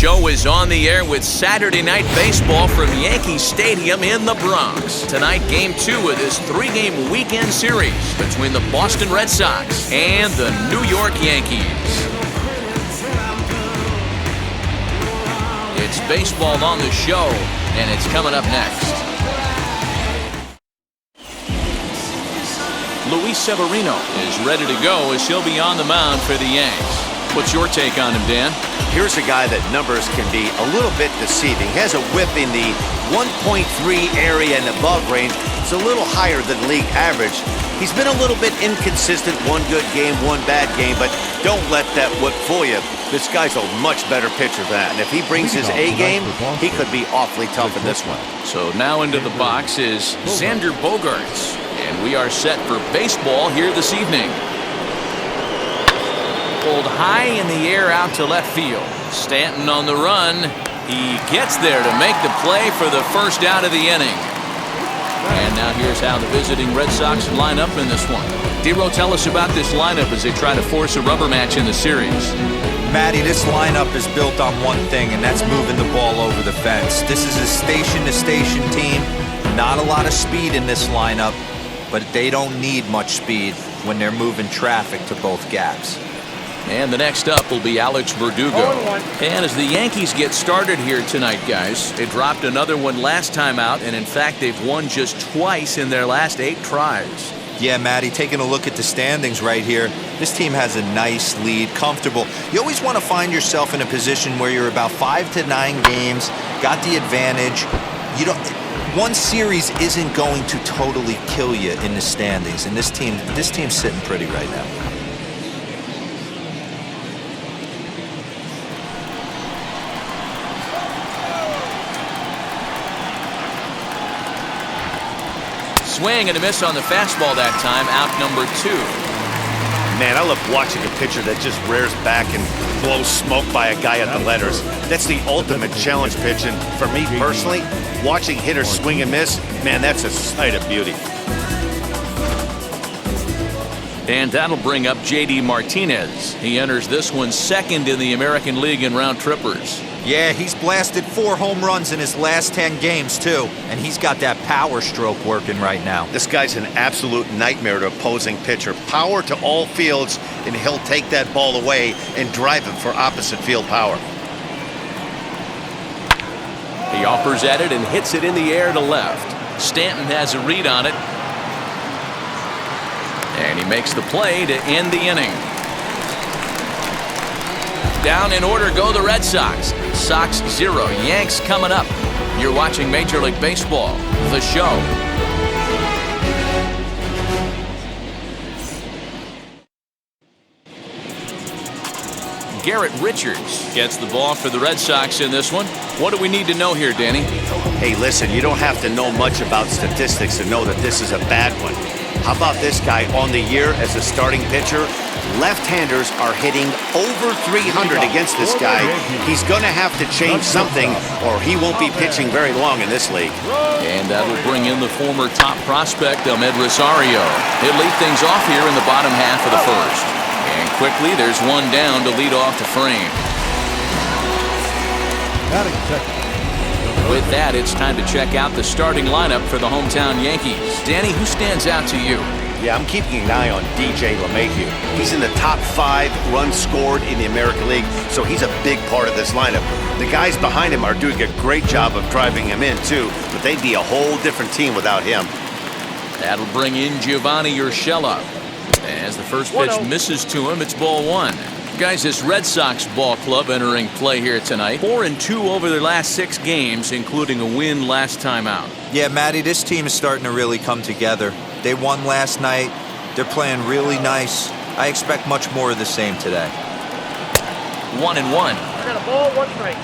Show is on the air with Saturday Night Baseball from Yankee Stadium in the Bronx. Tonight, Game 2 of this 3-game weekend series between the Boston Red Sox and the New York Yankees. It's baseball on the show, and it's coming up next. Luis Severino is ready to go as he'll be on the mound for the Yanks. What's your take on him, Dan? Here's a guy that numbers can be a little bit deceiving. He has a whip in the 1.3 area and above range. It's a little higher than league average. He's been a little bit inconsistent. One good game, one bad game, but don't let that whip fool you. This guy's a much better pitcher than that. And if he brings his A game, he could be awfully tough in this one. So now into the box is Xander Bogaerts. And we are set for baseball here this evening. Pulled high in the air out to left field. Stanton on the run. He gets there to make the play for the first out of the inning. And now here's how the visiting Red Sox line up in this one. DeRo, tell us about this lineup as they try to force a rubber match in the series. Matty, this lineup is built on one thing, and that's moving the ball over the fence. This is a station-to-station team. Not a lot of speed in this lineup, but they don't need much speed when they're moving traffic to both gaps. And the next up will be Alex Verdugo. And as the Yankees get started here tonight, guys, they dropped another one last time out, and in fact, they've won just twice in their last 8 tries. Yeah, Matty, taking a look at the standings right here, this team has a nice lead, comfortable. You always want to find yourself in a position where you're about 5 to 9 games, got the advantage. You don't. One series isn't going to totally kill you in the standings, and this team's sitting pretty right now. Swing and a miss on the fastball that time, out number 2. Man, I love watching a pitcher that just rears back and blows smoke by a guy at the letters. That's the ultimate challenge pitch, and for me personally, watching hitters swing and miss, man, that's a sight of beauty. And that'll bring up J.D. Martinez. He enters this one second in the American League in round trippers. Yeah, he's blasted 4 home runs in his last 10 games, too. And he's got that power stroke working right now. This guy's an absolute nightmare to opposing pitcher. Power to all fields, and he'll take that ball away and drive him for opposite field power. He offers at it and hits it in the air to left. Stanton has a read on it. And he makes the play to end the inning. Down in order go the Red Sox. Sox 0, Yanks coming up. You're watching Major League Baseball, The Show. Garrett Richards gets the ball for the Red Sox in this one. What do we need to know here, Danny? Hey, listen, you don't have to know much about statistics to know that this is a bad one. How about this guy on the year as a starting pitcher? Left-handers are hitting over 300 against this guy. He's going to have to change something or he won't be pitching very long in this league. And that'll bring in the former top prospect, Ahmed Rosario. He'll lead things off here in the bottom half of the first. And quickly, there's one down to lead off the frame. With that, it's time to check out the starting lineup for the hometown Yankees. Danny, who stands out to you? Yeah, I'm keeping an eye on DJ LeMahieu. He's in the top 5 runs scored in the American League, so he's a big part of this lineup. The guys behind him are doing a great job of driving him in, too, but they'd be a whole different team without him. That'll bring in Giovanni Urshela. As the first pitch misses to him, it's ball 1. Guys, this Red Sox ball club entering play here tonight. 4-2 over their last 6 games, including a win last time out. Yeah, Matty, this team is starting to really come together. They won last night. They're playing really nice. I expect much more of the same today. 1-1. I got a ball, 1 strike.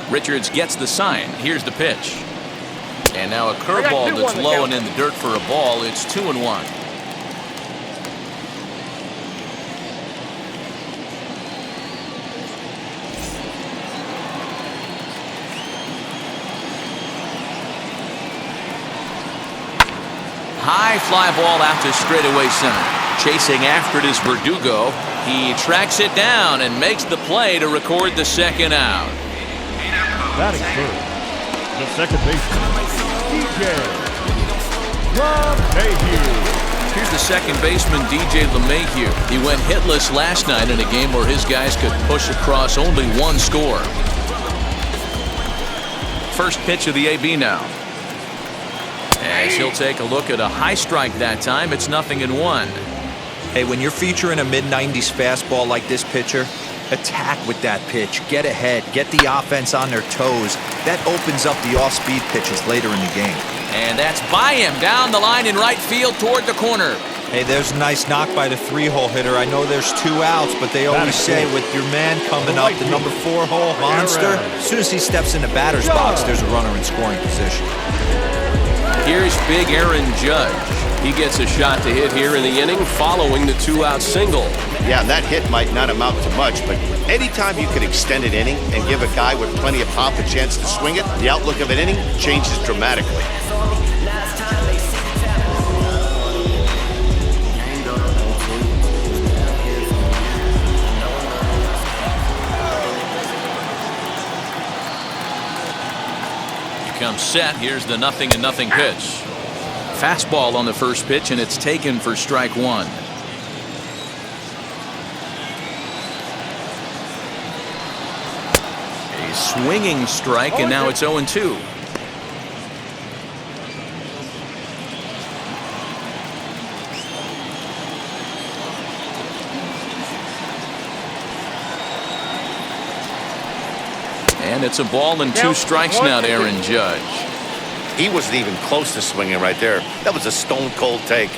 Richards gets the sign. Here's the pitch. And now a curveball that's low and in the dirt for a ball. It's 2-1. High fly ball out to straightaway center. Chasing after it is Verdugo. He tracks it down and makes the play to record the second out. Batting first, the second baseman, DJ LeMahieu. Here's the second baseman, DJ LeMahieu. He went hitless last night in a game where his guys could push across only one score. First pitch of the AB now. As he'll take a look at a high strike that time. It's 0-1. Hey, when you're featuring a mid-90s fastball like this pitcher, attack with that pitch. Get ahead. Get the offense on their toes. That opens up the off-speed pitches later in the game. And that's by him down the line in right field toward the corner. Hey, there's a nice knock by the 3-hole hitter. I know there's 2 outs, but they always say with your man coming up, the number 4-hole monster, as soon as he steps in the batter's box, there's a runner in scoring position. Here's big Aaron Judge. He gets a shot to hit here in the inning following the 2-out single. Yeah, that hit might not amount to much, but anytime you can extend an inning and give a guy with plenty of pop a chance to swing it, the outlook of an inning changes dramatically. Comes set. Here's the 0-0 pitch. Fastball on the first pitch, and it's taken for strike one. A swinging strike, and now it's 0-2. And it's a ball and 2 strikes now to Aaron Judge. He wasn't even close to swinging right there. That was a stone-cold take.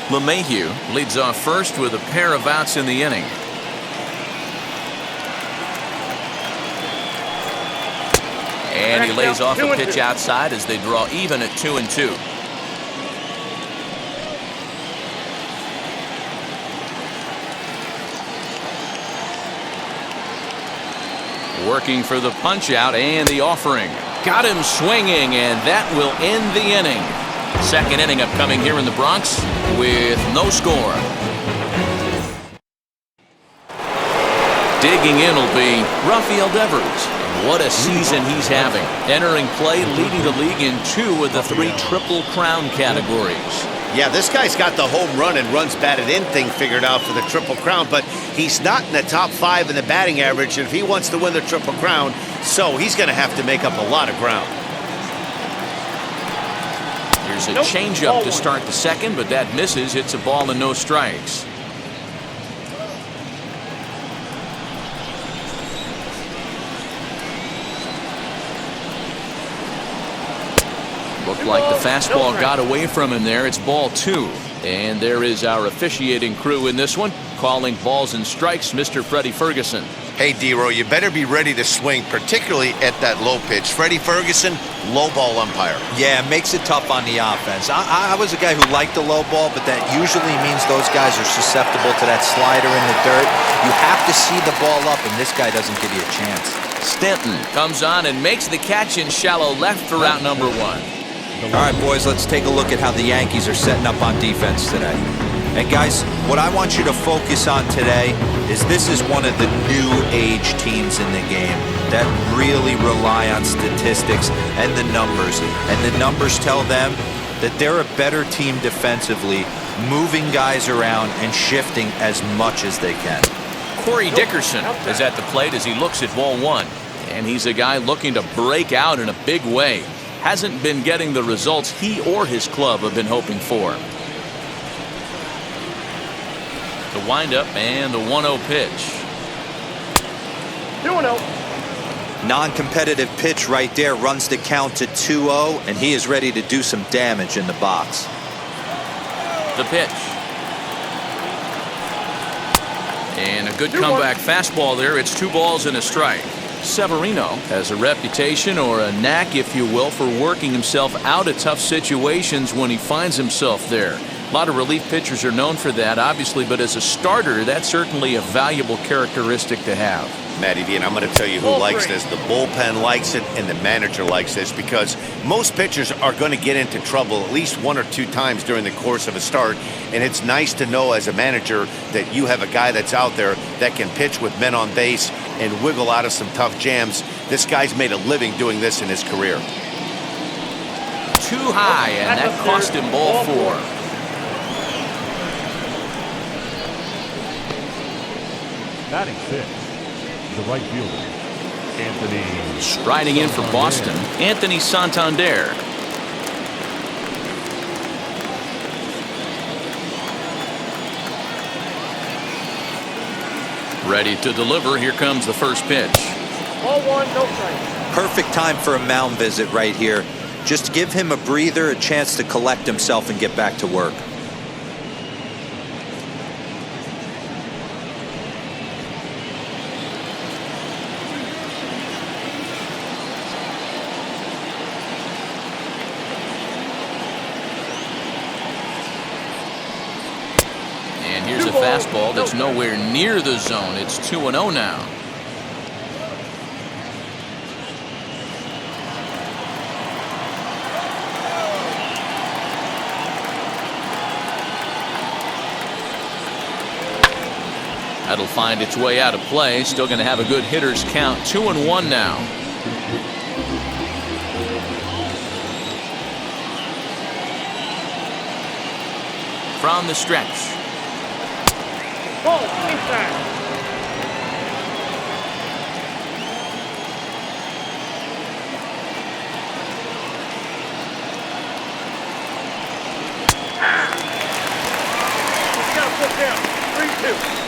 LeMahieu leads off first with a pair of outs in the inning. And he lays off a pitch outside as they draw even at 2-2. Working for the punch out and the offering. Got him swinging, and that will end the inning. Second inning upcoming here in the Bronx with no score. Digging in will be Rafael Devers. What a season he's having. Entering play, leading the league in 2 of the 3 Triple Crown categories. Yeah, this guy's got the home run and runs batted in thing figured out for the Triple Crown, but he's not in the top 5 in the batting average, and if he wants to win the Triple Crown, so he's going to have to make up a lot of ground. Here's a changeup to start the second, but that misses. It's a ball and no strikes. Looked like the fastball got away from him there. It's ball 2. And there is our officiating crew in this one, calling balls and strikes, Mr. Freddie Ferguson. Hey, D-Row, you better be ready to swing, particularly at that low pitch. Freddie Ferguson, low ball umpire. Yeah, it makes it tough on the offense. I was a guy who liked the low ball, but that usually means those guys are susceptible to that slider in the dirt. You have to see the ball up, and this guy doesn't give you a chance. Stanton comes on and makes the catch in shallow left for out number 1. All right, boys, let's take a look at how the Yankees are setting up on defense today. And guys, what I want you to focus on today is this is one of the new age teams in the game that really rely on statistics and the numbers. And the numbers tell them that they're a better team defensively, moving guys around and shifting as much as they can. Corey Dickerson is at the plate as he looks at ball 1. And he's a guy looking to break out in a big way. Hasn't been getting the results he or his club have been hoping for. The windup and the 1-0 pitch. 2-0. Non-competitive pitch right there, runs the count to 2-0, and he is ready to do some damage in the box. The pitch. And a good comeback fastball there. It's 2 balls and a strike. Severino has a reputation, or a knack if you will, for working himself out of tough situations when he finds himself there. A lot of relief pitchers are known for that, obviously, but as a starter, that's certainly a valuable characteristic to have. Matty V, and I'm going to tell you who likes this. The bullpen likes it, and the manager likes this, because most pitchers are going to get into trouble at least 1 or 2 times during the course of a start, and it's nice to know as a manager that you have a guy that's out there that can pitch with men on base and wiggle out of some tough jams. This guy's made a living doing this in his career. Too high, and that cost him ball 4. Batting 6, the right fielder, Anthony. Striding in for Boston, Anthony Santander. Ready to deliver. Here comes the first pitch. Ball 1, no strike. Perfect time for a mound visit right here. Just give him a breather, a chance to collect himself and get back to work. And here's a fastball that's nowhere near the zone. It's 2-0 now. That'll find its way out of play. Still going to have a good hitter's count. 2-1 now. From the stretch. Ball, inside. Let's get a foot down. 3-2.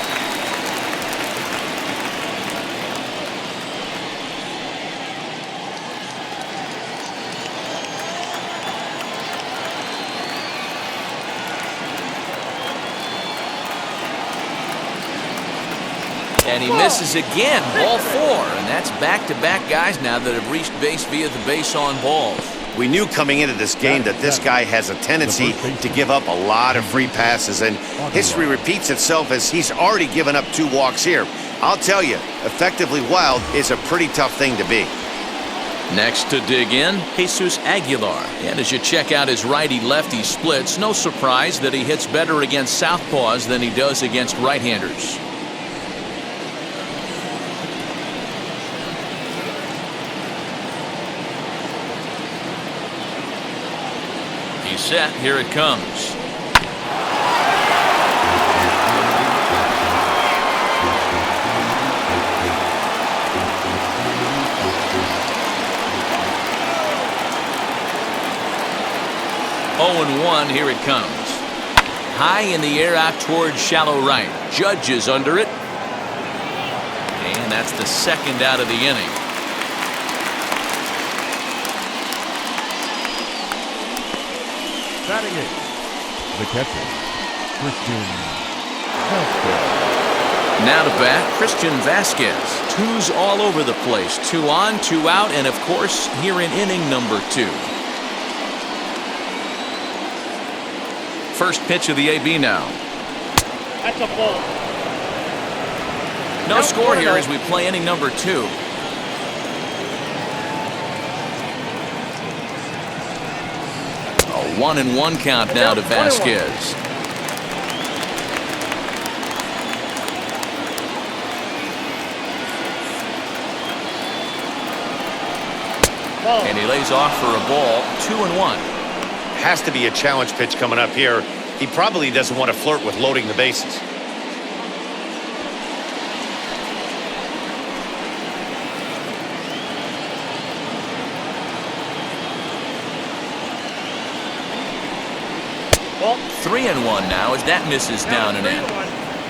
And he misses again, ball 4. And that's back-to-back guys now that have reached base via the base on balls. We knew coming into this game that this guy has a tendency to give up a lot of free passes, and history repeats itself as he's already given up 2 walks here. I'll tell you, effectively wild is a pretty tough thing to be. Next to dig in, Jesus Aguilar. And as you check out his righty-lefty splits, no surprise that he hits better against southpaws than he does against right-handers. He's set. Here it comes. Oh, and 1. Here it comes. High in the air out towards shallow right. Judge is under it. And that's the second out of the inning. Batting 8, the catcher, Christian Vasquez. Now to bat, Christian Vasquez. 2s all over the place. 2 on, 2 out, and of course, here in inning number 2. First pitch of the AB now. That's a ball. No score here as we play inning number 2. A 1-1 count now to Vasquez. And he lays off for a ball. 2-1. Has to be a challenge pitch coming up here. He probably doesn't want to flirt with loading the bases. Ball. 3-1 now as that misses down and in.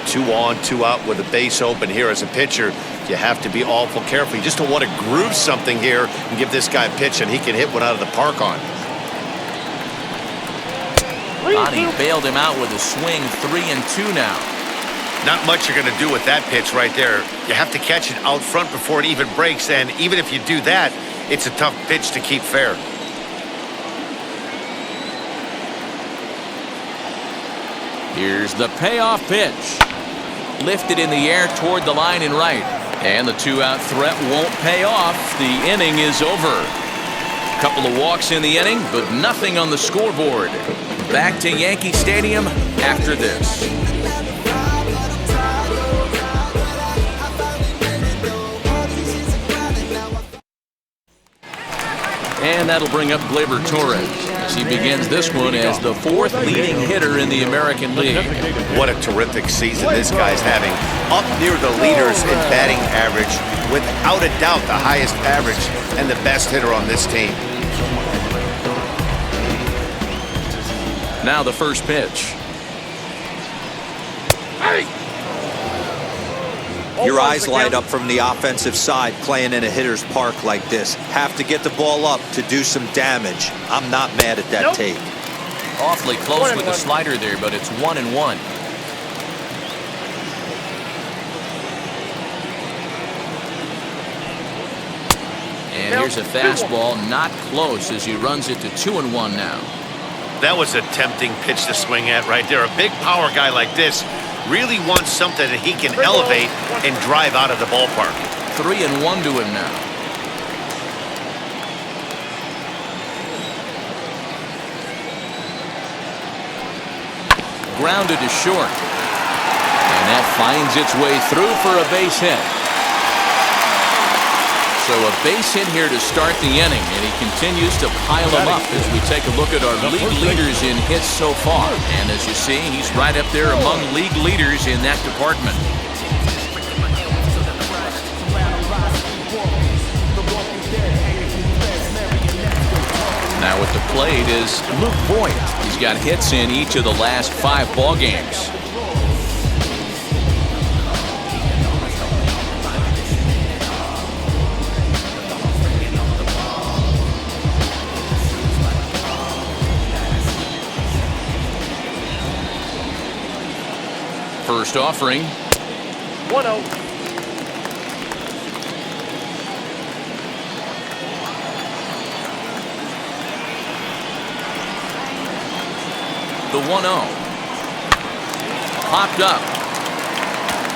2 on, 2 out with a base open here as a pitcher. You have to be awful careful. You just don't want to groove something here and give this guy a pitch and he can hit one out of the park on. Bonnie bailed him out with a swing. 3-2 now. Not much you're going to do with that pitch right there. You have to catch it out front before it even breaks, and even if you do that, it's a tough pitch to keep fair. Here's the payoff pitch. Lifted in the air toward the line and right. And the two-out threat won't pay off. The inning is over. Couple of walks in the inning, but nothing on the scoreboard. Back to Yankee Stadium after this. And that'll bring up Gleyber Torres as he begins this one as the fourth leading hitter in the American League. What a terrific season this guy's having. Up near the leaders in batting average, without a doubt the highest average and the best hitter on this team. Now the first pitch. Your eyes light up from the offensive side playing in a hitter's park like this. Have to get the ball up to do some damage. I'm not mad at that take. Awfully close with the slider there, but it's 1-1. And here's a fastball, not close as he runs it to 2-1 now. That was a tempting pitch to swing at right there. A big power guy like this really wants something that he can elevate and drive out of the ballpark. 3-1 to him now. Grounded to short. And that finds its way through for a base hit. So a base hit here to start the inning, and he continues to pile them up as we take a look at our league leaders in hits so far. And as you see, he's right up there among league leaders in that department. Now at the plate is Luke Voigt. He's got hits in each of the last 5 ball games. First offering. 1-0. The 1-0. Popped up.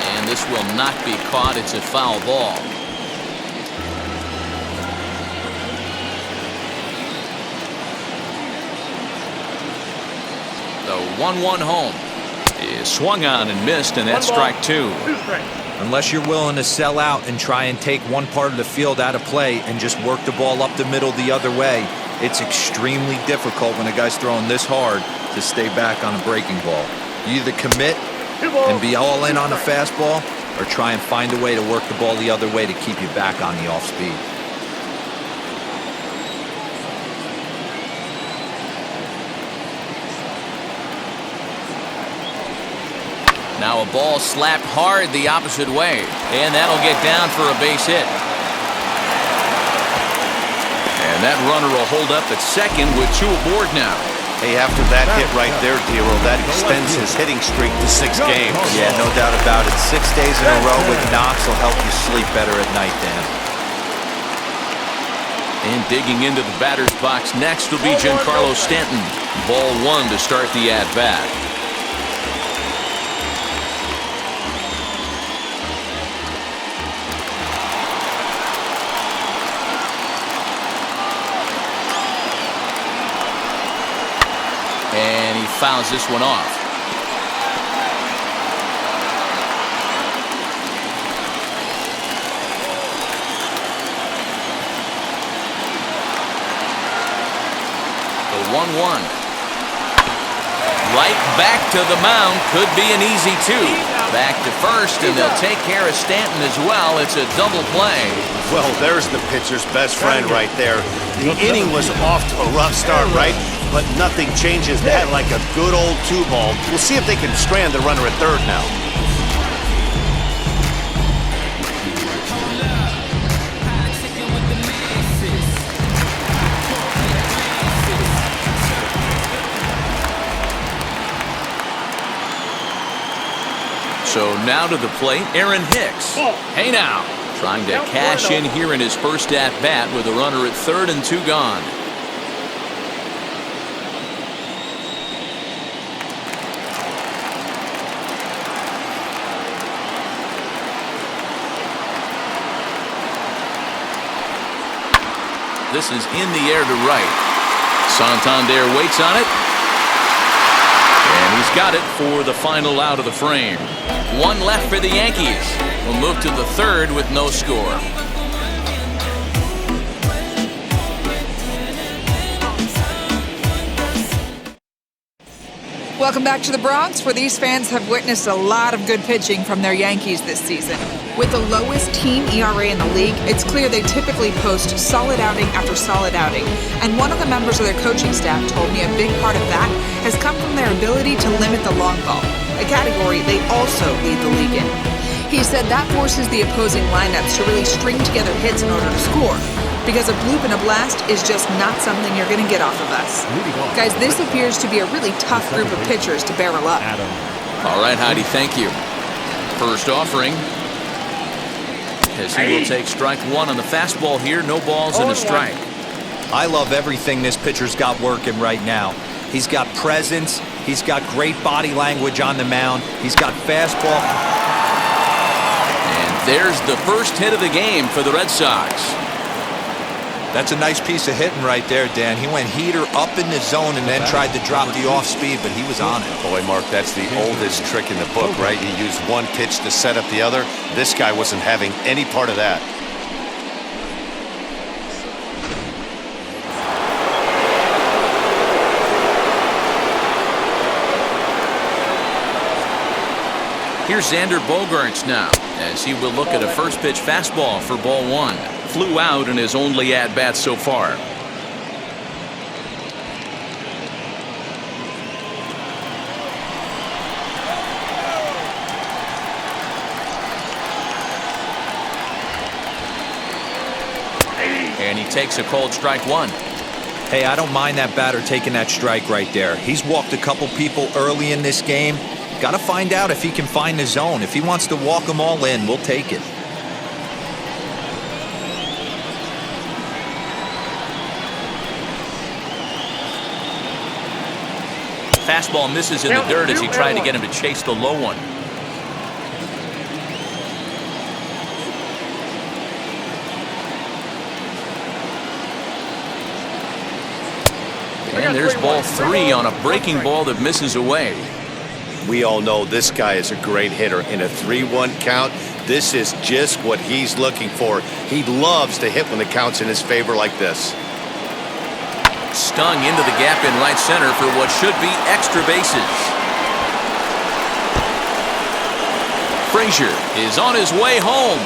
And this will not be caught. It's a foul ball. The 1-1 home is swung on and missed, and that's strike 2. Unless you're willing to sell out and try and take one part of the field out of play and just work the ball up the middle the other way, it's extremely difficult when a guy's throwing this hard to stay back on a breaking ball. You either commit and be all in on a fastball or try and find a way to work the ball the other way to keep you back on the off speed. Now a ball slapped hard the opposite way, and that'll get down for a base hit. And that runner will hold up at second with 2 aboard now. Hey, after that hit right there, Dero, that extends his hitting streak to 6 games. Yeah, no doubt about it. 6 days in a row with knocks will help you sleep better at night, Dan. And digging into the batter's box next will be Giancarlo Stanton. Ball 1 to start the at-bat. And he fouls this one off. The 1-1. Right back to the mound. Could be an easy 2. Back to first, and they'll take care of Stanton as well. It's a double play. Well, there's the pitcher's best friend right there. The inning was off to a rough start, right? But nothing changes that like a good old 2-ball. We'll see if they can strand the runner at third now. So now to the plate, Aaron Hicks. Hey now, trying to cash in here in his first at-bat with a runner at third and 2 gone. This is in the air to right. Santander waits on it. And he's got it for the final out of the frame. One left for the Yankees. We'll move to the third with no score. Welcome back to the Bronx, where these fans have witnessed a lot of good pitching from their Yankees this season. With the lowest team ERA in the league, it's clear they typically post solid outing after solid outing. And one of the members of their coaching staff told me a big part of that has come from their ability to limit the long ball, a category they also lead the league in. He said that forces the opposing lineups to really string together hits in order to score, because a bloop and a blast is just not something you're going to get off of us. Guys, this appears to be a really tough group of pitchers to barrel up. All right, Heidi, thank you. First offering, as he will take strike one on the fastball here. No balls and a strike. I love everything this pitcher's got working right now. He's got presence. He's got great body language on the mound. He's got fastball. And there's the first hit of the game for the Red Sox. That's a nice piece of hitting right there, Dan. He went heater up in the zone and then tried to drop the off speed, but he was on it. Boy, Mark, that's the oldest trick in the book, right? You use one pitch to set up the other. This guy wasn't having any part of that. Here's Xander Bogaerts now, as he will look at a first pitch fastball for ball one. Flew out in his only at-bat so far. And he takes a called strike one. Hey, I don't mind that batter taking that strike right there. He's walked a couple people early in this game. Got to find out if he can find the zone. If he wants to walk them all in, we'll take it. Fastball misses in the dirt as he tried to get him to chase the low one. And there's ball three on a breaking ball that misses away. We all know this guy is a great hitter. In a 3-1 count, this is just what he's looking for. He loves to hit when the count's in his favor like this. Stung into the gap in right center for what should be extra bases. Frazier is on his way home.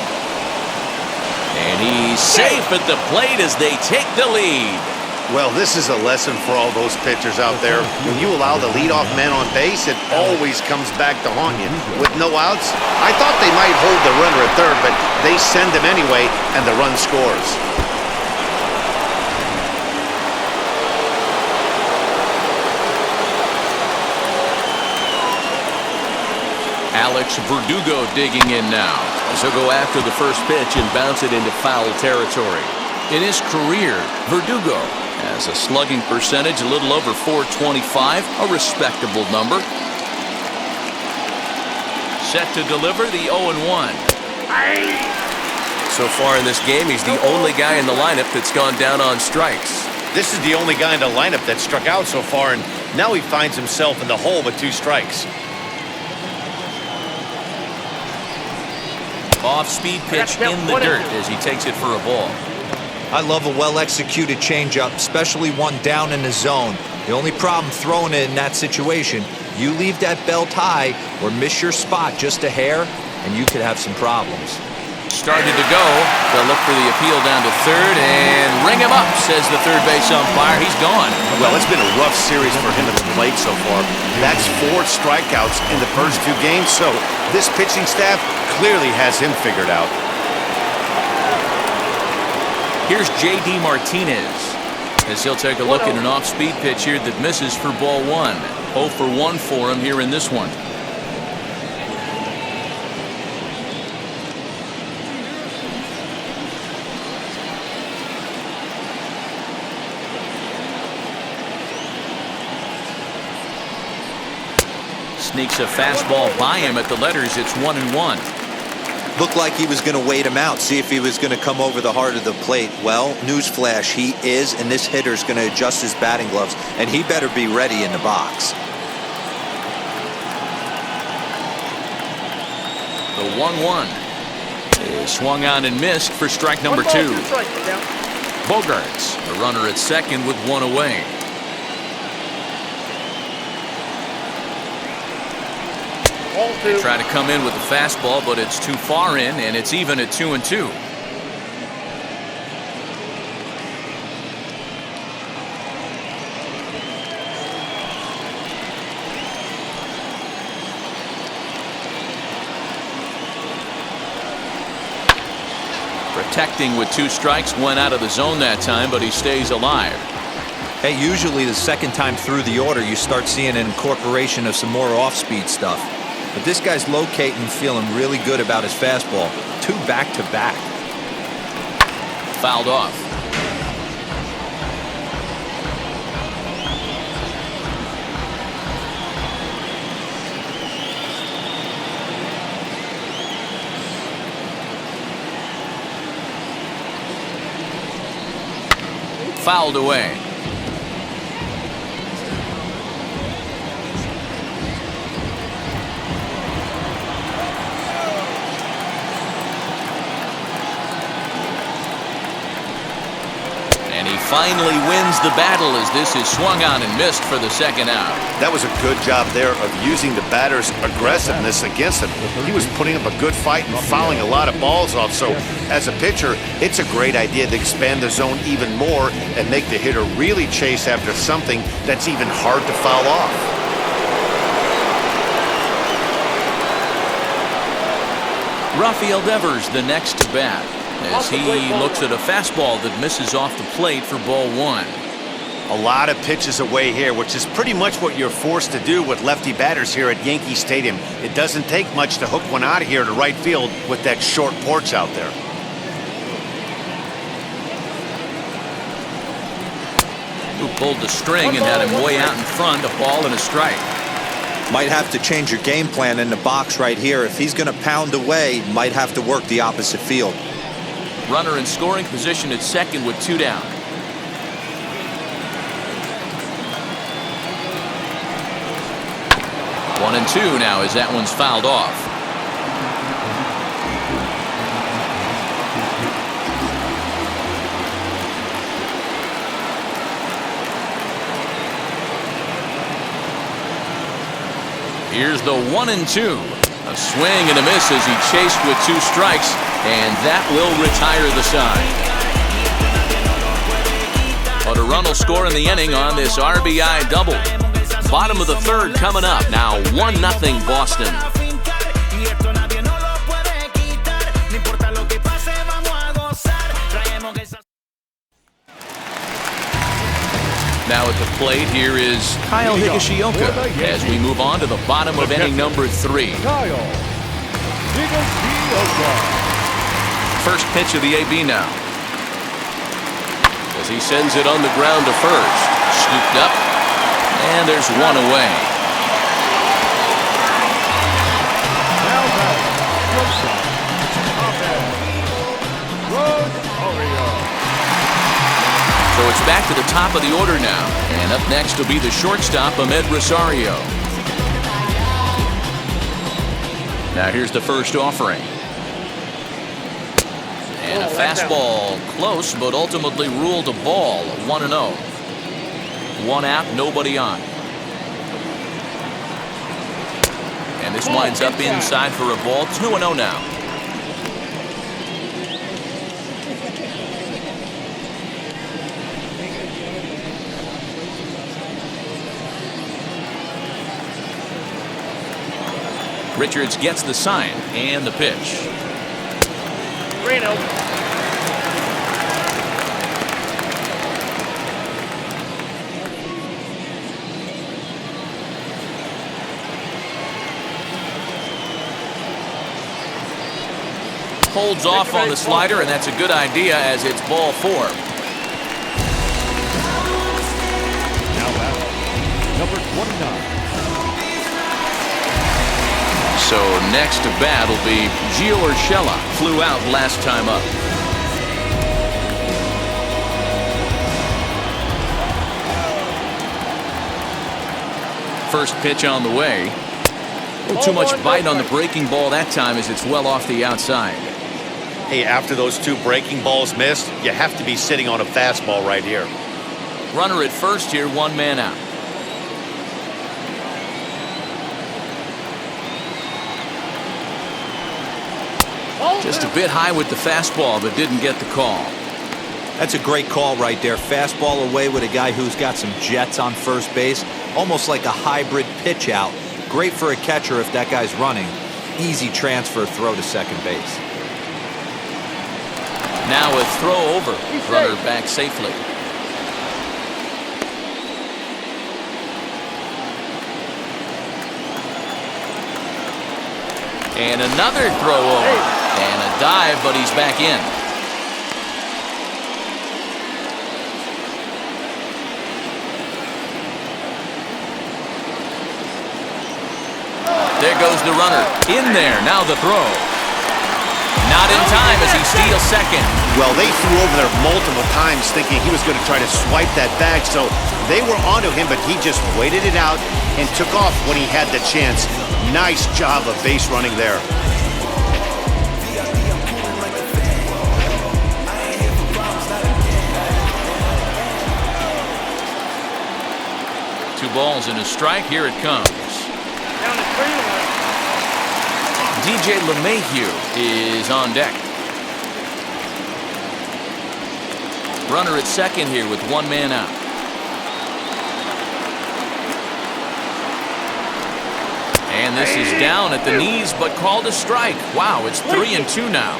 And he's safe at the plate as they take the lead. Well, this is a lesson for all those pitchers out there. When you allow the leadoff man on base, it always comes back to haunt you. With no outs, I thought they might hold the runner at third, but they send him anyway, and the run scores. Alex Verdugo digging in now, as he'll go after the first pitch and bounce it into foul territory. In his career, Verdugo has a slugging percentage a little over .425, a respectable number. Set to deliver the 0-1. So far in this game, he's the only guy in the lineup that's gone down on strikes. This is the only guy in the lineup that struck out so far, and now he finds himself in the hole with 2 strikes. Off-speed pitch in the dirt as he takes it for a ball. I love a well-executed changeup, especially one down in the zone. The only problem throwing it in that situation, you leave that belt high or miss your spot just a hair, and you could have some problems. Started to go. They'll look for the appeal down to third and ring him up, says the third base umpire. He's gone. Well, it's been a rough series for him at the plate so far. That's 4 strikeouts in the first 2 games, so this pitching staff clearly has him figured out. Here's J.D. Martinez, as he'll take a look at an off-speed pitch here that misses for ball 1. 0 for 1 for him here in this one. Sneaks a fastball by him at the letters. It's 1-1. Looked like he was going to wait him out, see if he was going to come over the heart of the plate. Well, newsflash, he is, and this hitter's going to adjust his batting gloves, and he better be ready in the box. The 1-1 is swung on and missed for strike number 2. Bogarts, a runner at second with one away. They try to come in with the fastball, but it's too far in, and it's even at 2-2. Protecting with 2 strikes, went out of the zone that time, but he stays alive. Hey, usually the second time through the order, you start seeing an incorporation of some more off-speed stuff. But this guy's locating, feeling really good about his fastball. 2 back-to-back. Fouled off. Fouled away. And he finally wins the battle as this is swung on and missed for the second out. That was a good job there of using the batter's aggressiveness against him. He was putting up a good fight and fouling a lot of balls off. So as a pitcher, it's a great idea to expand the zone even more and make the hitter really chase after something that's even hard to foul off. Rafael Devers the next to bat as he looks at a fastball that misses off the plate for ball 1. A lot of pitches away here, which is pretty much what you're forced to do with lefty batters here at Yankee Stadium. It doesn't take much to hook one out of here to right field with that short porch out there. Who pulled the string and had him way out in front, a ball and a strike. Might have to change your game plan in the box right here. If he's going to pound away, might have to work the opposite field. Runner in scoring position at second with 2 down. One and 2 now as that one's fouled off. Here's the 1-2. A swing and a miss as he chased with 2 strikes, and that will retire the side. But a run will score in the inning on this RBI double. Bottom of the 3rd coming up. Now 1-0 Boston. Now at the plate, here is Kyle Higashioka as we move on to the bottom of inning number 3. First pitch of the AB now. As he sends it on the ground to first. Scooped up, and there's one away. So it's back to the top of the order now. And up next will be the shortstop, Ahmed Rosario. Now here's the first offering. And a fastball close, but ultimately ruled a ball. 1-0. 1 out, nobody on. And this winds up inside for a ball. 2-0 now. Richards gets the sign and the pitch. Reno. Holds off on the slider, and that's a good idea as it's ball 4. Now batting, number 29. So next to bat will be Gio Urshela. Flew out last time up. First pitch on the way. A little too much bite on the breaking ball that time as it's well off the outside. Hey, after those 2 breaking balls missed, you have to be sitting on a fastball right here. Runner at first here, 1 man out. Just a bit high with the fastball, but didn't get the call. That's a great call right there. Fastball away with a guy who's got some jets on first base. Almost like a hybrid pitch out. Great for a catcher if that guy's running. Easy transfer throw to second base. Now a throw over. Runner back safely. And another throw over. And a dive, but he's back in. There goes the runner. In there. Now the throw. Not in time as he steals second. Well, they threw over there multiple times thinking he was going to try to swipe that bag, so they were onto him, but he just waited it out and took off when he had the chance. Nice job of base running there. 2 balls and a strike. Here it comes. Down to 3 to 1. DJ LeMahieu is on deck. Runner at second here with 1 man out. And this is down at the knees, but called a strike. Wow, it's 3-2 now.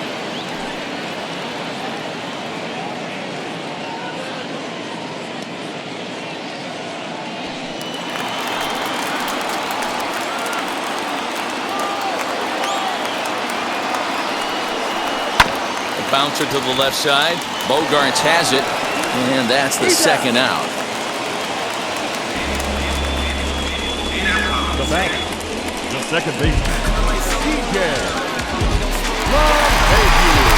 Bouncer to the left side. Bogarts has it, and that's the second out. The back, the second baseman, DJ LeMahieu.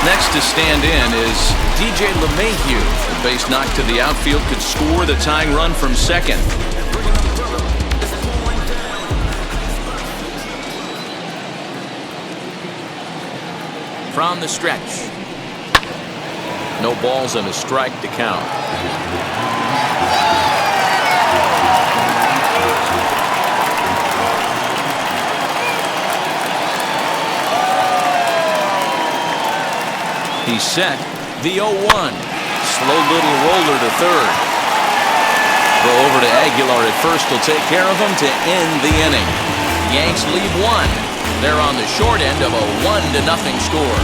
Next to stand in is DJ LeMahieu. The base knock to the outfield could score the tying run from second. From the stretch. No balls and a strike to count. He's set. The 0-1. Slow little roller to third. Throw over to Aguilar at first will take care of him to end the inning. Yanks lead 1. They're on the short end of a 1-0 score.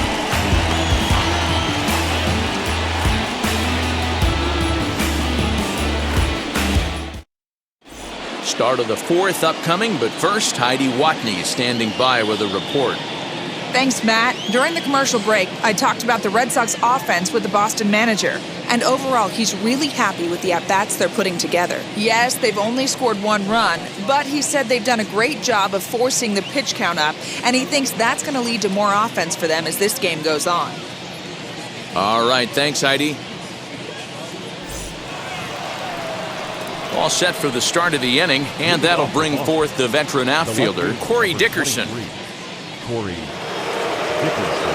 Start of the 4th upcoming, but first, Heidi Watney is standing by with a report. Thanks, Matt. During the commercial break, I talked about the Red Sox offense with the Boston manager. And overall, he's really happy with the at-bats they're putting together. Yes, they've only scored 1 run, but he said they've done a great job of forcing the pitch count up, and he thinks that's going to lead to more offense for them as this game goes on. All right, thanks, Heidi. All set for the start of the inning, and that'll bring forth the veteran outfielder, Corey Dickerson. Corey Dickerson.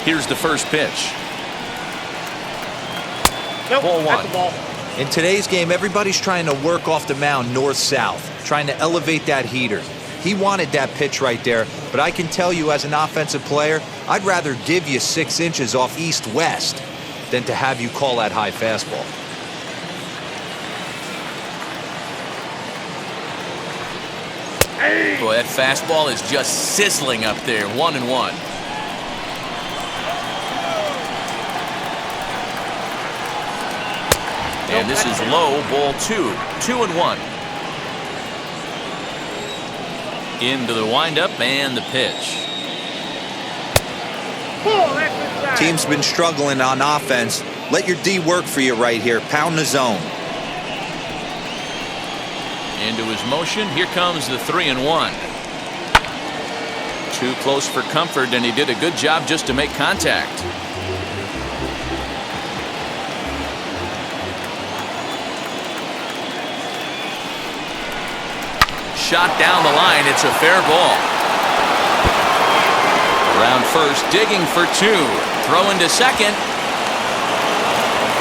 Here's the first pitch. Nope, Ball 1. that's the ball. In today's game, everybody's trying to work off the mound north-south, trying to elevate that heater. He wanted that pitch right there, but I can tell you as an offensive player, I'd rather give you 6 inches off east-west than to have you call that high fastball. Boy, that fastball is just sizzling up there. 1-1. And this is low, ball 2. 2-1. Into the windup and the pitch. Oh, that's inside. Team's been struggling on offense. Let your D work for you right here. Pound the zone. Into his motion. Here comes the 3-1. Too close for comfort, and he did a good job just to make contact. Shot down the line. It's a fair ball. Around first, digging for 2. Throw into second.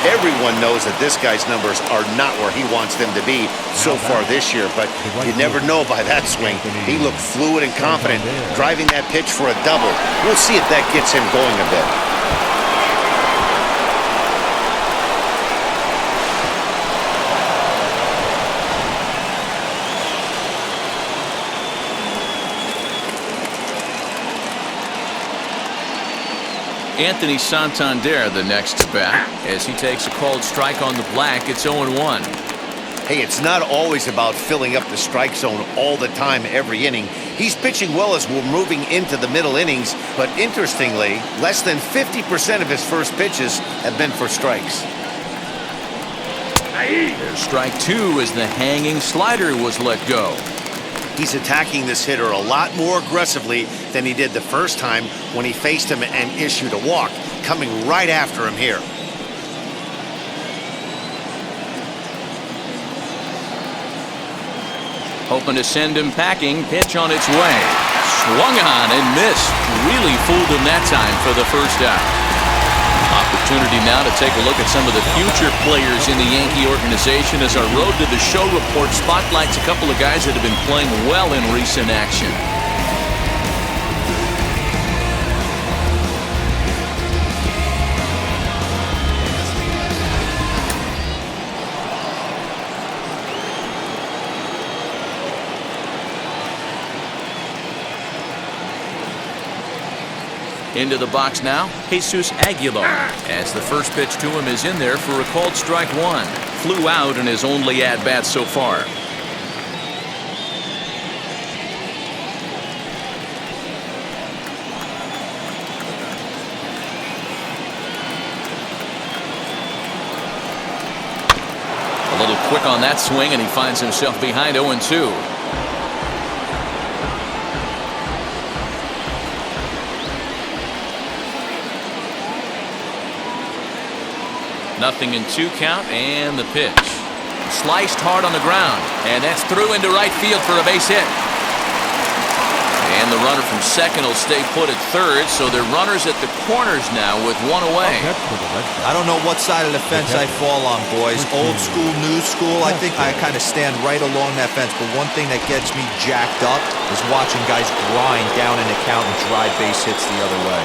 Everyone knows that this guy's numbers are not where he wants them to be so far this year, but you never know by that swing. He looked fluid and confident, driving that pitch for a double. We'll see if that gets him going a bit. Anthony Santander the next to bat as he takes a called strike on the black. It's 0-1. Hey, it's not always about filling up the strike zone all the time every inning. He's pitching well as we're moving into the middle innings, but interestingly, less than 50% of his first pitches have been for strikes. There's strike 2 as the hanging slider was let go. He's attacking this hitter a lot more aggressively than he did the first time when he faced him and issued a walk, coming right after him here. Hoping to send him packing. Pitch on its way. Swung on and missed. Really fooled him that time for the first out. Opportunity now to take a look at some of the future players in the Yankee organization as our Road to the Show report spotlights a couple of guys that have been playing well in recent action. Into the box now, Jesus Aguilar, as the first pitch to him is in there for a called strike 1. Flew out in his only at-bat so far. A little quick on that swing, and he finds himself behind 0-2. Nothing in 2 count, and the pitch. Sliced hard on the ground, and that's through into right field for a base hit. And the runner from second will stay put at third, so they're runners at the corners now with 1 away. I don't know what side of the fence I fall on, boys. Old school, new school. I think I kind of stand right along that fence, but one thing that gets me jacked up is watching guys grind down in the count and drive base hits the other way.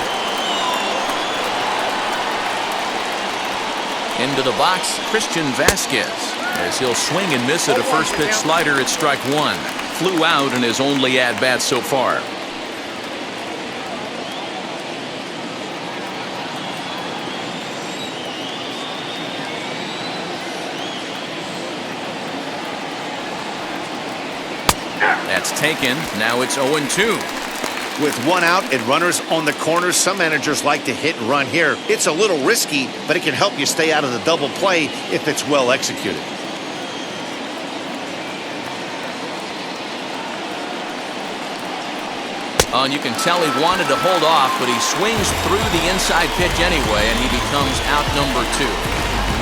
Into the box, Christian Vasquez, as he'll swing and miss at a first pitch slider at strike 1. Flew out in his only at-bat so far. That's taken. Now it's 0-2. With 1 out and runners on the corners, some managers like to hit and run here. It's a little risky, but it can help you stay out of the double play if it's well executed. Oh, and you can tell he wanted to hold off, but he swings through the inside pitch anyway, and he becomes out number 2.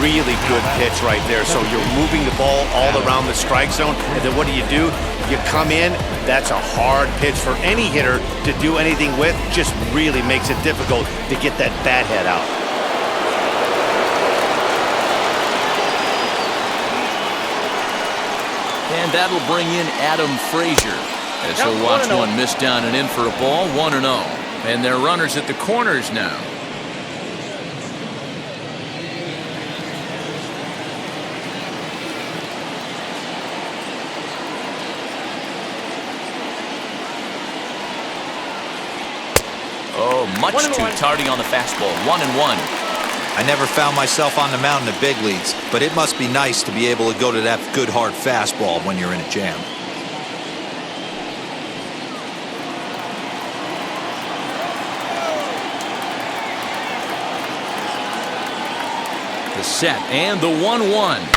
Really good pitch right there. So you're moving the ball all around the strike zone, and then what do? You come in. That's a hard pitch for any hitter to do anything with. Just really makes it difficult to get that bat head out. And that'll bring in Adam Frazier as he'll watch one miss down and in for a ball. 1-0. And they're runners at the corners now. Oh, much too tardy on the fastball. 1-1. I never found myself on the mound in the big leagues, but it must be nice to be able to go to that good hard fastball when you're in a jam. set and the 1-1.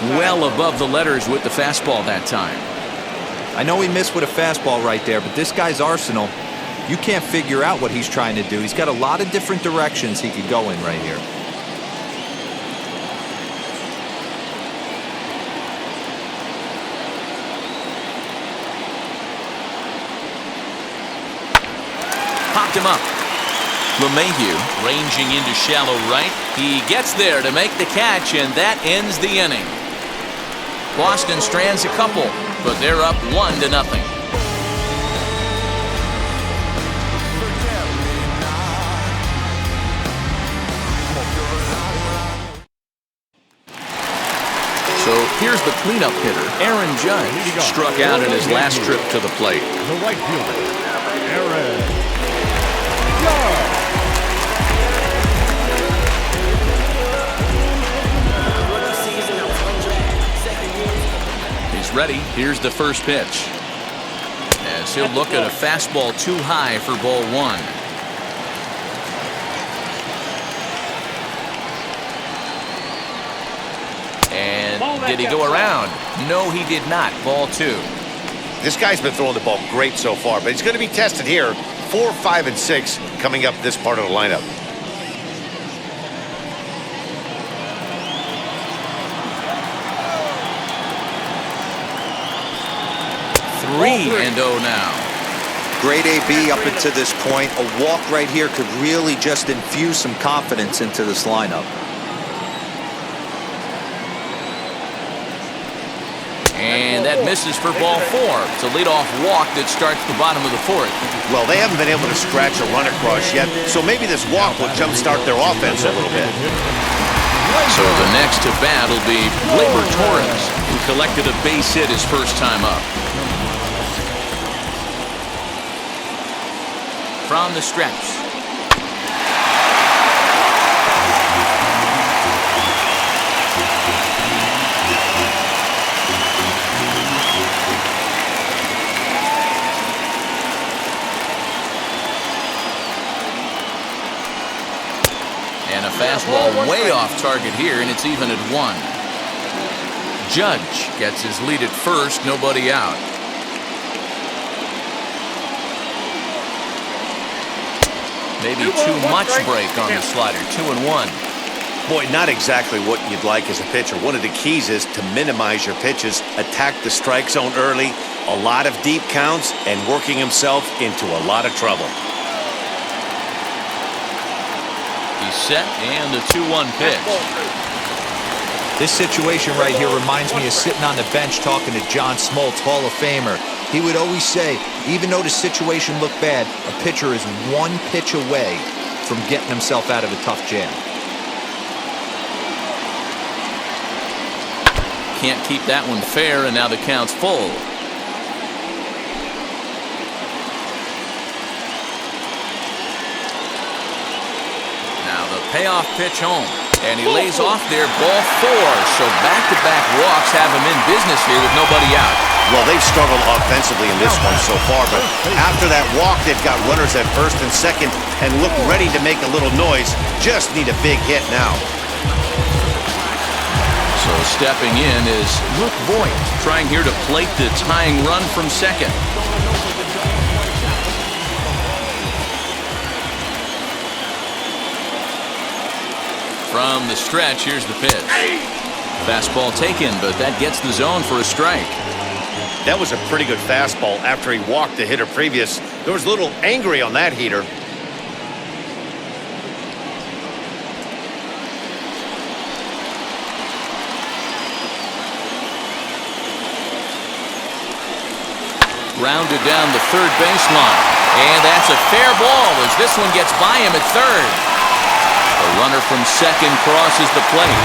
Well above the letters with the fastball that time. I know he missed with a fastball right there, but this guy's arsenal, you can't figure out what he's trying to do. He's got a lot of different directions he could go in right here. Popped him up. LeMahieu ranging into shallow right. He gets there to make the catch, and that ends the inning. Boston strands a couple, but they're up 1-0. So here's the cleanup hitter. Aaron Judge struck out in his last trip to the plate. The right fielder, Aaron Judge. He's ready. Here's the first pitch. As he'll look at a fastball too high for ball 1. And did he go around? No, he did not. Ball 2. This guy's been throwing the ball great so far, but he's going to be tested here. 4, 5, and 6 coming up this part of the lineup. Three and 0 now. Great AB up until this point. A walk right here could really just infuse some confidence into this lineup. And that misses for ball 4. It's a leadoff walk that starts the bottom of the 4th. Well, they haven't been able to scratch a run across yet, so maybe this walk will jumpstart their offense a little bit. So the next to bat will be Gleyber Torres, who collected a base hit his first time up. From the stretch. And a fastball way off target here, and it's even at 1. Judge gets his lead at first, nobody out. Maybe too much break on the slider. 2-1. Boy, not exactly what you'd like as a pitcher. One of the keys is to minimize your pitches, attack the strike zone early, a lot of deep counts, and working himself into a lot of trouble. He's set, and the 2-1 pitch. This situation right here reminds me of sitting on the bench talking to John Smoltz, Hall of Famer. He would always say, even though the situation looked bad, a pitcher is one pitch away from getting himself out of a tough jam. Can't keep that one fair, and now the count's full. Now the payoff pitch home. And he lays off there, ball 4. So back-to-back walks have him in business here with nobody out. Well, they've struggled offensively in this one so far, but after that walk, they've got runners at first and second and look ready to make a little noise. Just need a big hit now. So stepping in is Luke Voigt, trying here to plate the tying run from second. From the stretch, here's the pitch. Fastball taken, but that gets the zone for a strike. That was a pretty good fastball after he walked the hitter previous. There was a little angry on that heater. Grounded down the third baseline. And that's a fair ball as this one gets by him at third. The runner from second crosses the plate.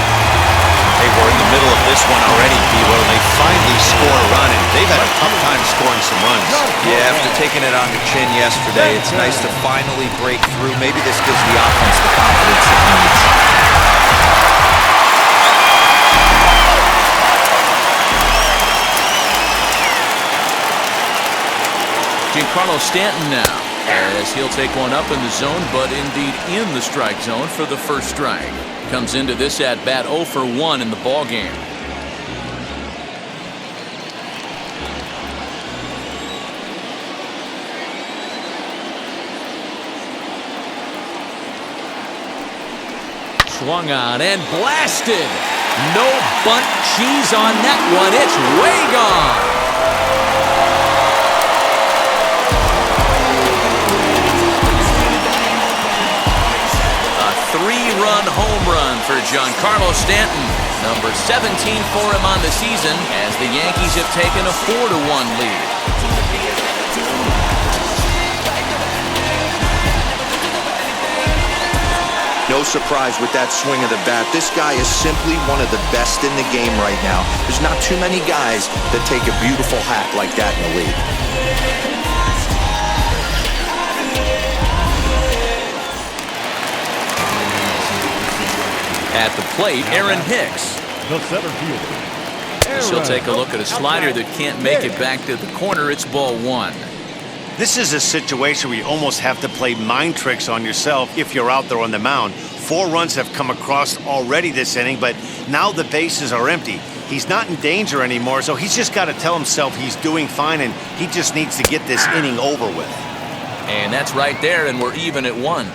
Hey, we're in the middle of this one already, Devo, and they finally score a run, and they've had a tough time scoring some runs. Yeah, after taking it on the chin yesterday, it's nice to finally break through. Maybe this gives the offense the confidence it needs. Giancarlo Stanton now, as he'll take one up in the zone, but indeed in the strike zone for the first strike. Comes into this at bat 0 for 1 in the ball game. Swung on and blasted. No bunt cheese on that one. It's way gone. Three-run home run for Giancarlo Stanton. Number 17 for him on the season as the Yankees have taken a 4-1 lead. No surprise with that swing of the bat. This guy is simply one of the best in the game right now. There's not too many guys that take a beautiful hack like that in the league. At the plate, Aaron Hicks. The center fielder. She'll take a look at a slider that can't make it back to the corner. It's ball 1. This is a situation where you almost have to play mind tricks on yourself if you're out there on the mound. 4 runs have come across already this inning, but now the bases are empty. He's not in danger anymore, so he's just got to tell himself he's doing fine, and he just needs to get this inning over with. And that's right there, and we're even at 1.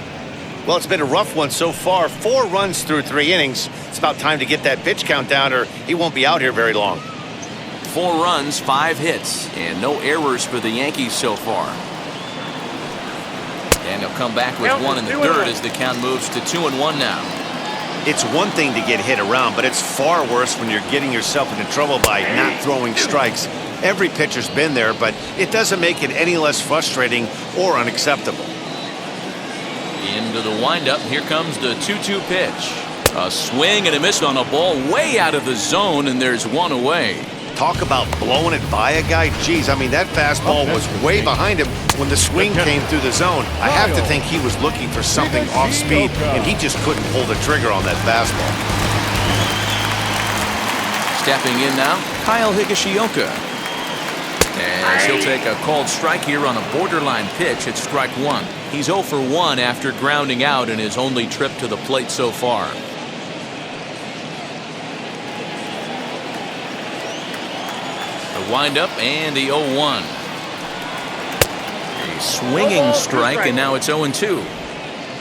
Well, it's been a rough one so far. 4 runs through 3 innings. It's about time to get that pitch count down, or he won't be out here very long. 4 runs, 5 hits, and no errors for the Yankees so far. And he'll come back with 1 in the third as the count moves to 2-1 now. It's one thing to get hit around, but it's far worse when you're getting yourself into trouble by not throwing strikes. Every pitcher's been there, but it doesn't make it any less frustrating or unacceptable. Into the windup, here comes the 2-2 pitch. A swing and a miss on a ball way out of the zone, and there's 1 away. Talk about blowing it by a guy. Geez, I mean, that fastball was way behind him when the swing came through the zone. I have to think he was looking for something off speed, and he just couldn't pull the trigger on that fastball. Stepping in now, Kyle Higashioka. As he'll take a called strike here on a borderline pitch at strike 1. He's 0 for 1 after grounding out in his only trip to the plate so far. The windup and the 0-1. A swinging strike, and now it's 0-2.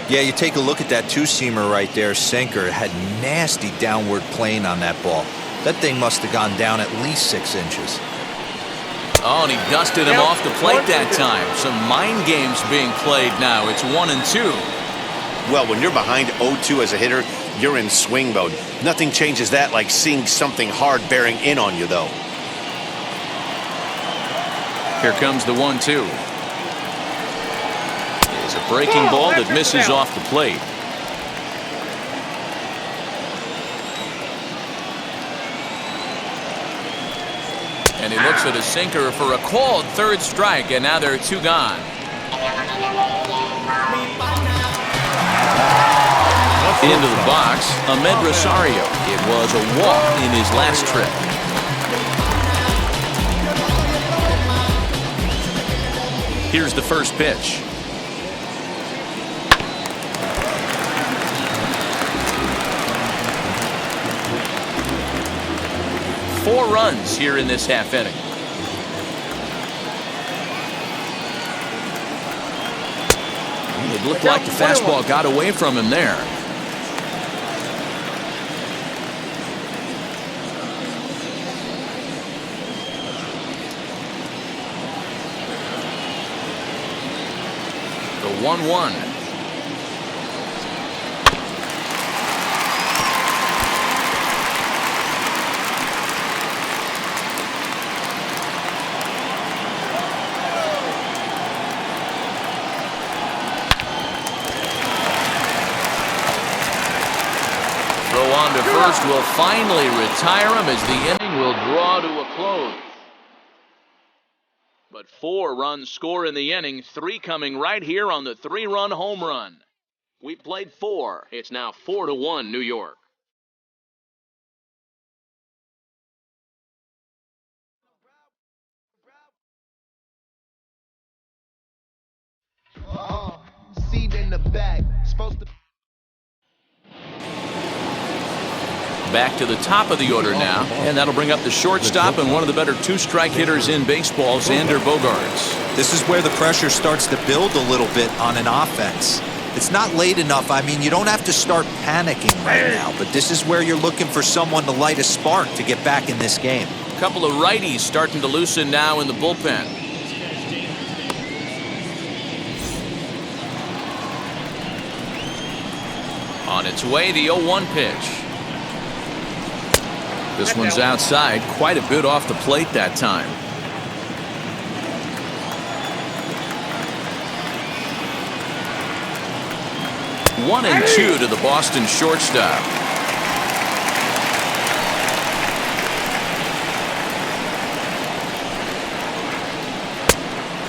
Yeah, you take a look at that 2-seamer right there, sinker. It had nasty downward plane on that ball. That thing must have gone down at least 6 inches. Oh, and he dusted him off the plate that time. Some mind games being played now. It's 1-2. Well, when you're behind 0-2 as a hitter, you're in swing mode. Nothing changes that like seeing something hard bearing in on you, though. Here comes the 1-2. It's a breaking ball that misses off the plate. And he looks at a sinker for a called 3rd strike, and now there are 2 gone. Into the box, Ahmed Rosario. It was a walk in his last trip. Here's the first pitch. Four runs here in this half inning. It looked like the fastball got away from him there. The 1-1. Throw on to first will finally retire him as the inning will draw to a close. But 4 runs score in the inning, 3 coming right here on the 3-run home run. We played 4. It's now 4-1 New York. Seat in the back. Supposed to. Back to the top of the order now, and that'll bring up the shortstop and one of the better 2-strike hitters in baseball, Xander Bogaerts. This is where the pressure starts to build a little bit on an offense. It's not late enough. I mean, you don't have to start panicking right now, but this is where you're looking for someone to light a spark to get back in this game. A couple of righties starting to loosen now in the bullpen. On its way, the 0-1 pitch. This one's outside, quite a bit off the plate that time. One and 2 to the Boston shortstop.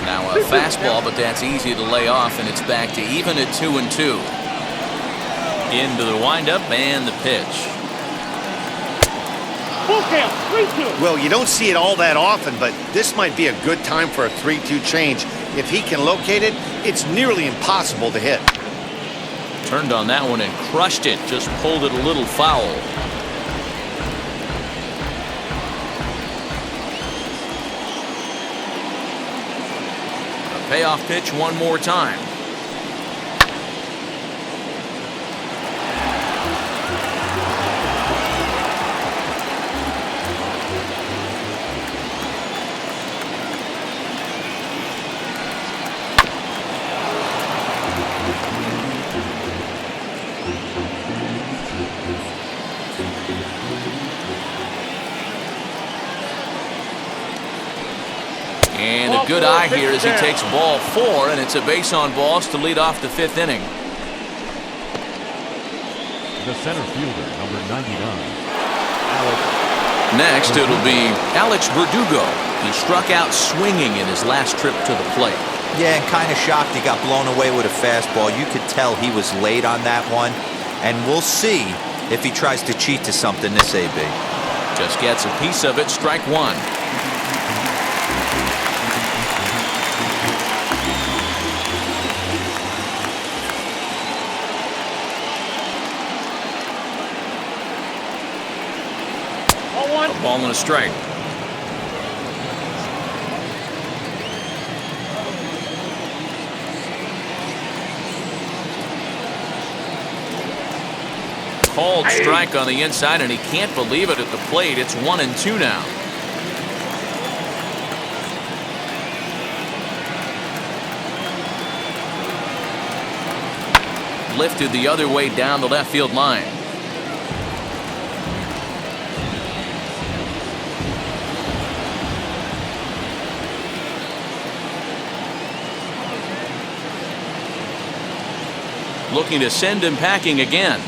Now a fastball, but that's easy to lay off, and it's back to even at 2-2. Into the windup and the pitch. Full count, 3-2. Well, you don't see it all that often, but this might be a good time for a 3-2 change. If he can locate it, it's nearly impossible to hit. Turned on that one and crushed it, just pulled it a little foul. A payoff pitch one more time. And a good eye here as he takes ball 4, and it's a base on balls to lead off the 5th inning. The center fielder, number 99. Next, it'll be Alex Verdugo. He struck out swinging in his last trip to the plate. Yeah, and kind of shocked he got blown away with a fastball. You could tell he was late on that one, and we'll see if he tries to cheat to something this AB. Just gets a piece of it, strike 1. A ball and a strike. Called strike on the inside, and he can't believe it at the plate. It's 1-2 now. Lifted the other way down the left field line. Looking to send him packing again.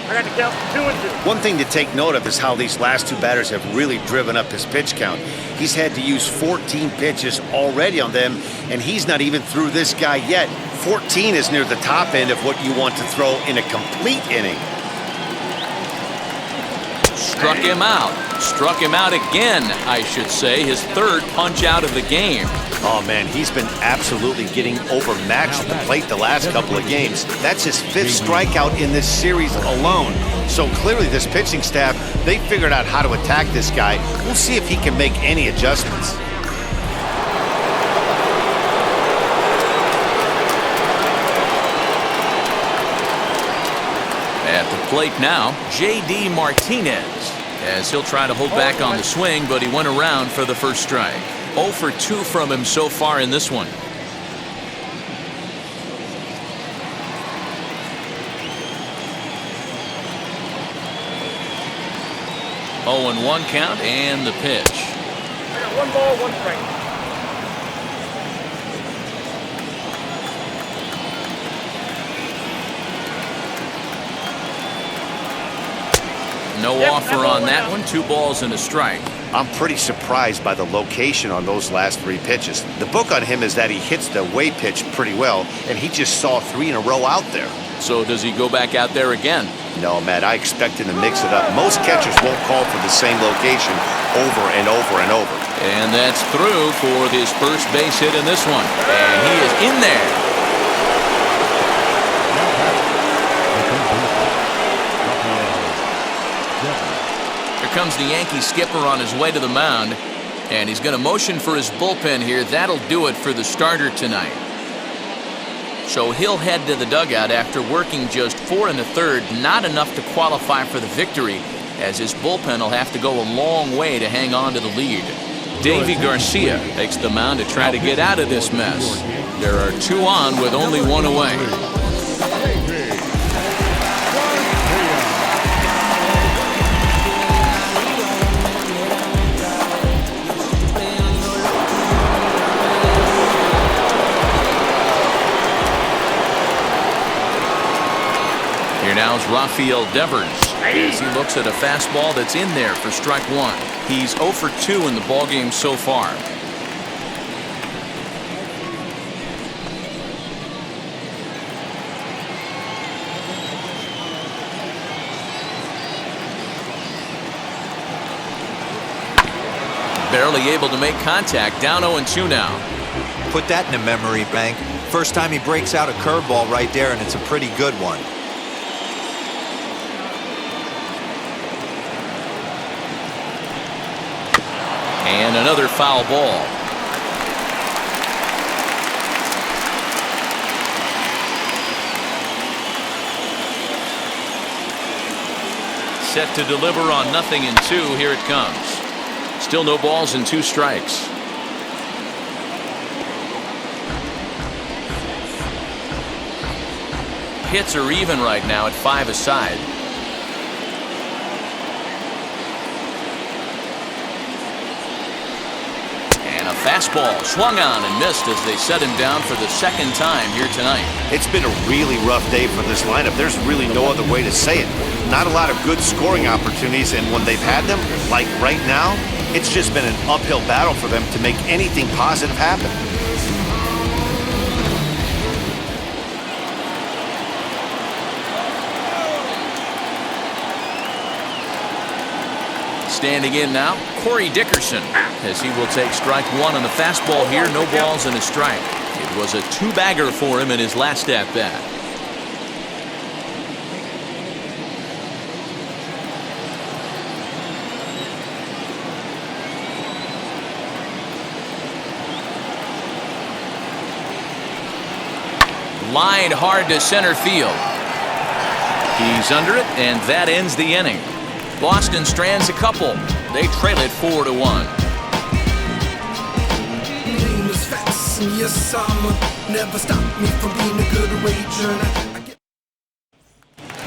I got to count 2-2. One thing to take note of is how these last 2 batters have really driven up his pitch count. He's had to use 14 pitches already on them, and he's not even through this guy yet. 14 is near the top end of what you want to throw in a complete inning. Struck him out. Struck him out again, I should say. His 3rd punch out of the game. Oh, man, he's been absolutely getting overmatched at the plate the last couple of games. That's his 5th strikeout in this series alone. So clearly this pitching staff, they figured out how to attack this guy. We'll see if he can make any adjustments. At the plate now, J.D. Martinez, as he'll try to hold back on the swing, but he went around for the first strike. 0 for 2 from him so far in this one. Oh, and 1 count, and the pitch. I got 1 ball, 1 strike. No offer on that one. 2 balls and a strike. I'm pretty surprised by the location on those last 3 pitches. The book on him is that he hits the away pitch pretty well, and he just saw 3 in a row out there. So does he go back out there again? No, Matt, I expect him to mix it up. Most catchers won't call for the same location over and over and over. And that's through for his first base hit in this one. And he is in there. Here comes the Yankee skipper on his way to the mound. And he's going to motion for his bullpen here. That'll do it for the starter tonight. So he'll head to the dugout after working just 4 1/3, not enough to qualify for the victory, as his bullpen will have to go a long way to hang on to the lead. Davy Garcia takes the mound to try to get out of this mess. There are 2 on with only 1 away. Here now is Rafael Devers as he looks at a fastball that's in there for strike 1. He's 0 for 2 in the ballgame so far. Barely able to make contact. Down 0-2 now. Put that in a memory bank. First time he breaks out a curveball right there, and it's a pretty good one. And another foul ball. Set to deliver on 0-2. Here it comes. Still no balls and 2 strikes. Hits are even right now at 5 aside. Fastball swung on and missed as they set him down for the 2nd time here tonight. It's been a really rough day for this lineup. There's really no other way to say it. Not a lot of good scoring opportunities, and when they've had them, like right now, it's just been an uphill battle for them to make anything positive happen. Standing in now, Corey Dickerson, as he will take strike 1 on the fastball here. No balls and a strike. It was a 2-bagger for him in his last at-bat. Lined hard to center field. He's under it, and that ends the inning. Boston strands a couple. They trail it 4-1.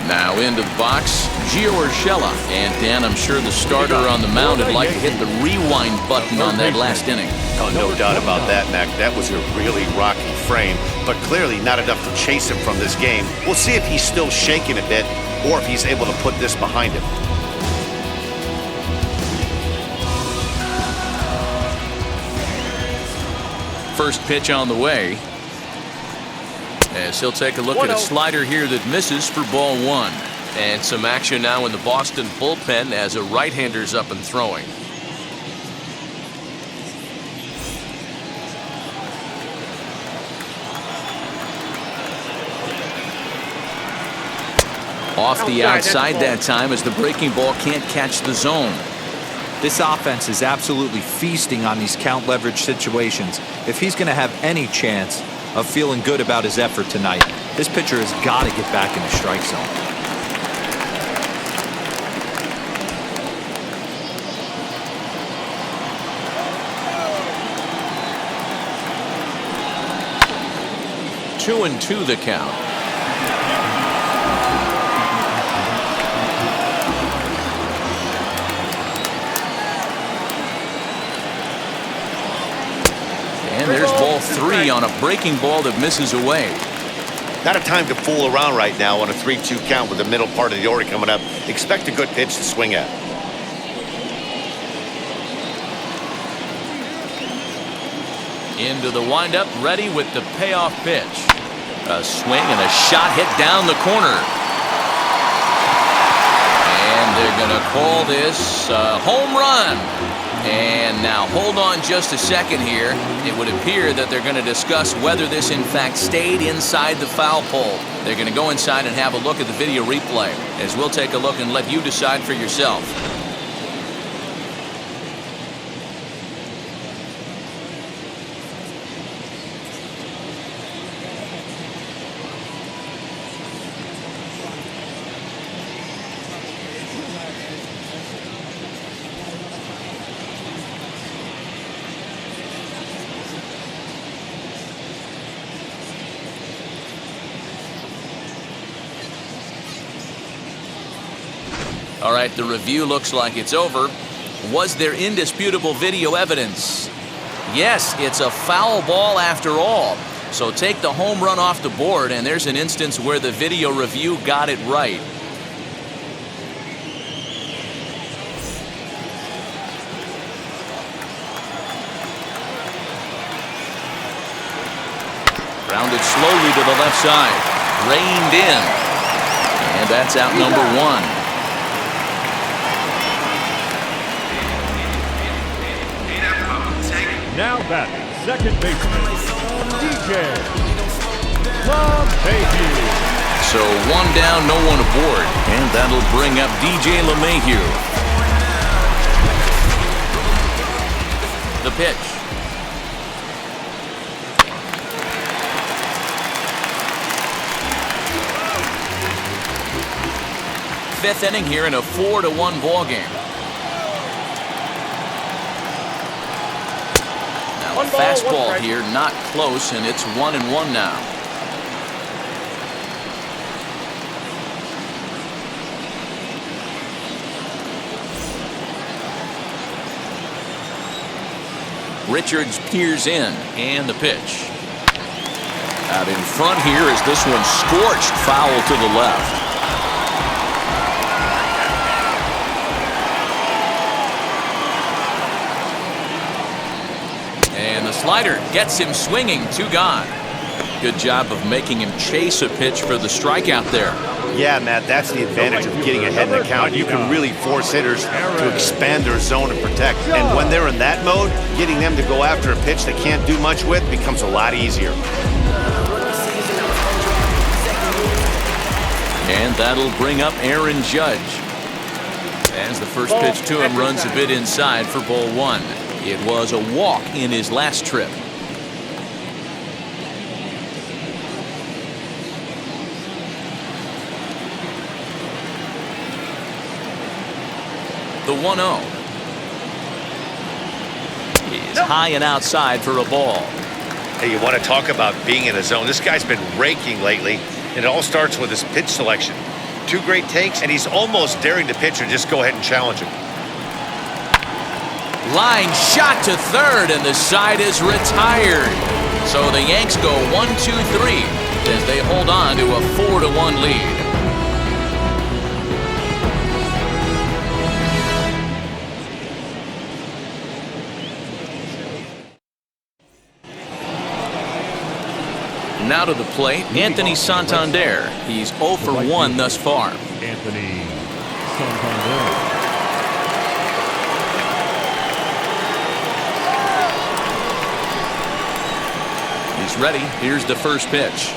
Now into the box, Gio Urshela. And Dan, I'm sure the starter on the mound would like to hit the rewind button on that last inning. Oh, no doubt about that, Mac. That was a really rocky frame, but clearly not enough to chase him from this game. We'll see if he's still shaking a bit or if he's able to put this behind him. First pitch on the way, as he'll take a look at a slider here that misses for ball 1. And some action now in the Boston bullpen as a right-hander's up and throwing. Off the outside that time as the breaking ball can't catch the zone. This offense is absolutely feasting on these count leverage situations. If he's going to have any chance of feeling good about his effort tonight, this pitcher has got to get back in the strike zone. Two and 2 the count. And there's ball 3 on a breaking ball that misses away. Not a time to fool around right now on a 3-2 count with the middle part of the order coming up. Expect a good pitch to swing at. Into the windup, ready with the payoff pitch. A swing and a shot hit down the corner. And they're going to call this a home run. And now hold on just a second here. It would appear that they're going to discuss whether this in fact stayed inside the foul pole. They're going to go inside and have a look at the video replay, as we'll take a look and let you decide for yourself. All right, the review looks like it's over. Was there indisputable video evidence? Yes, it's a foul ball after all. So take the home run off the board, and there's an instance where the video review got it right. Grounded slowly to the left side. Reined in. And that's out number one. Now batting, second baseman, DJ LeMahieu. So one down, no one aboard. And that'll bring up DJ LeMahieu. The pitch. Fifth inning here in a 4-1 ball game. Now a fastball here, not close, and it's 1-1 now. Richards peers in, and the pitch. Out in front here is this one scorched foul to the left. And the slider gets him swinging, 2 gone. Good job of making him chase a pitch for the strikeout there. Yeah, Matt, that's the advantage of getting ahead in the count. You can really force hitters to expand their zone and protect. And when they're in that mode, getting them to go after a pitch they can't do much with becomes a lot easier. And that'll bring up Aaron Judge. As the first pitch to him runs a bit inside for ball 1. It was a walk in his last trip. The 1-0. Is high and outside for a ball. Hey, you want to talk about being in a zone? This guy's been raking lately, and it all starts with his pitch selection. 2 great takes, and he's almost daring the pitcher just go ahead and challenge him. Line shot to third, and the side is retired. So the Yanks go 1-2-3 as they hold on to a 4-1 lead. Now to the plate, Anthony Santander. He's 0 for 1 thus far. Anthony Santander. He's ready. Here's the first pitch.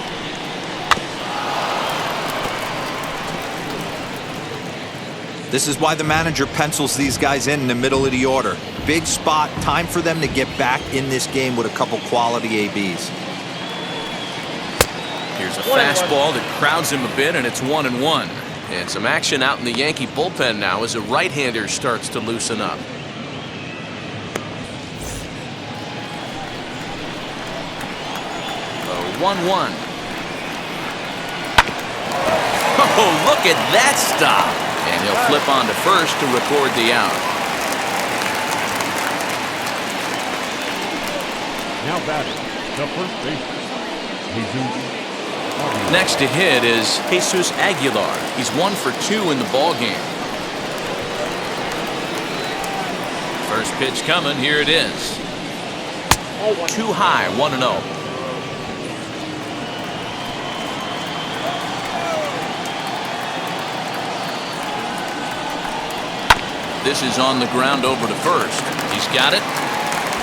This is why the manager pencils these guys in the middle of the order. Big spot, time for them to get back in this game with a couple quality ABs. Here's a fastball that crowds him a bit, and it's 1-1. And some action out in the Yankee bullpen now as a right-hander starts to loosen up. A 1-1. Oh, look at that stop. And he'll flip on to first to record the out. Now batting, the first baseman, Jesus Next to hit is Jesus Aguilar. He's 1 for 2 in the ball game. First pitch coming. Here it is. Too high. 1-0. This is on the ground over to first. He's got it.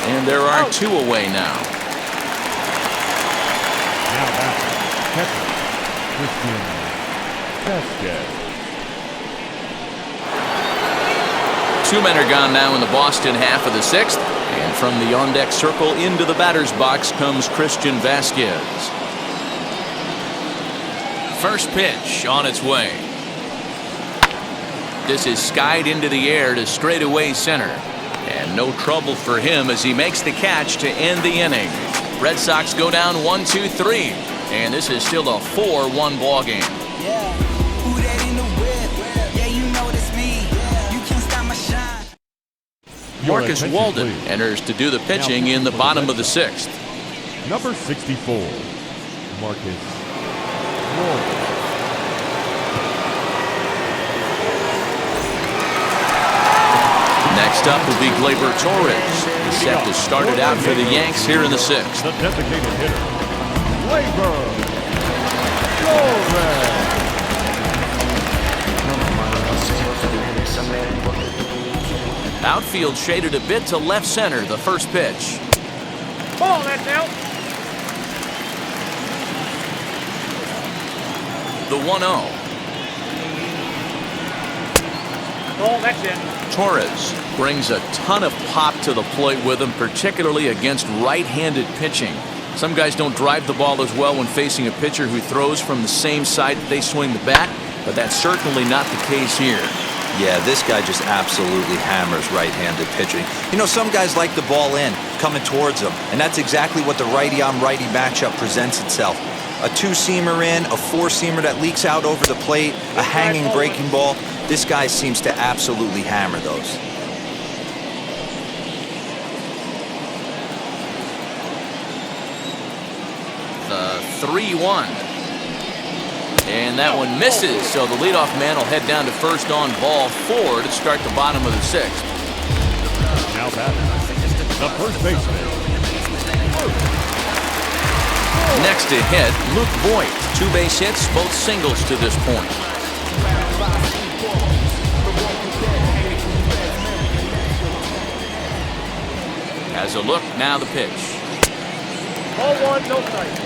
And there are 2 away now. Now back, catcher, Christian Vasquez. 2 men are gone now in the Boston half of the 6th. And from the on-deck circle into the batter's box comes Christian Vasquez. First pitch on its way. This is skied into the air to straightaway center. And no trouble for him as he makes the catch to end the inning. Red Sox go down 1-2-3. And this is still a 4-1 ball game. Yeah. Who that in the whip? Yeah, you know it's me. You can't stop my shine. Marcus attention, Walden please. enters to do the pitching in the bottom of the 6th. Number 64, Marcus Walden. Next up will be Gleyber Torres. He's set to start it out for the Yanks here in the 6th. The designated hitter, Gleyber Torres. Outfield shaded a bit to left center. The first pitch. Ball, that's out. The 1-0. Ball, that's in. Torres brings a ton of pop to the plate with him, particularly against right-handed pitching. Some guys don't drive the ball as well when facing a pitcher who throws from the same side that they swing the bat, but that's certainly not the case here. Yeah, this guy just absolutely hammers right-handed pitching. You know, some guys like the ball in, coming towards them, and that's exactly what the righty-on-righty matchup presents itself. A 2-seamer in, a 4-seamer that leaks out over the plate, a hanging breaking ball. This guy seems to absolutely hammer those. The 3-1. And that one misses, so the leadoff man will head down to first on ball 4 to start the bottom of the 6th. Now batting, the first baseman. Next to hit, Luke Voigt. 2 base hits, both singles to this point. Has a look, now the pitch. Ball 1, no strike.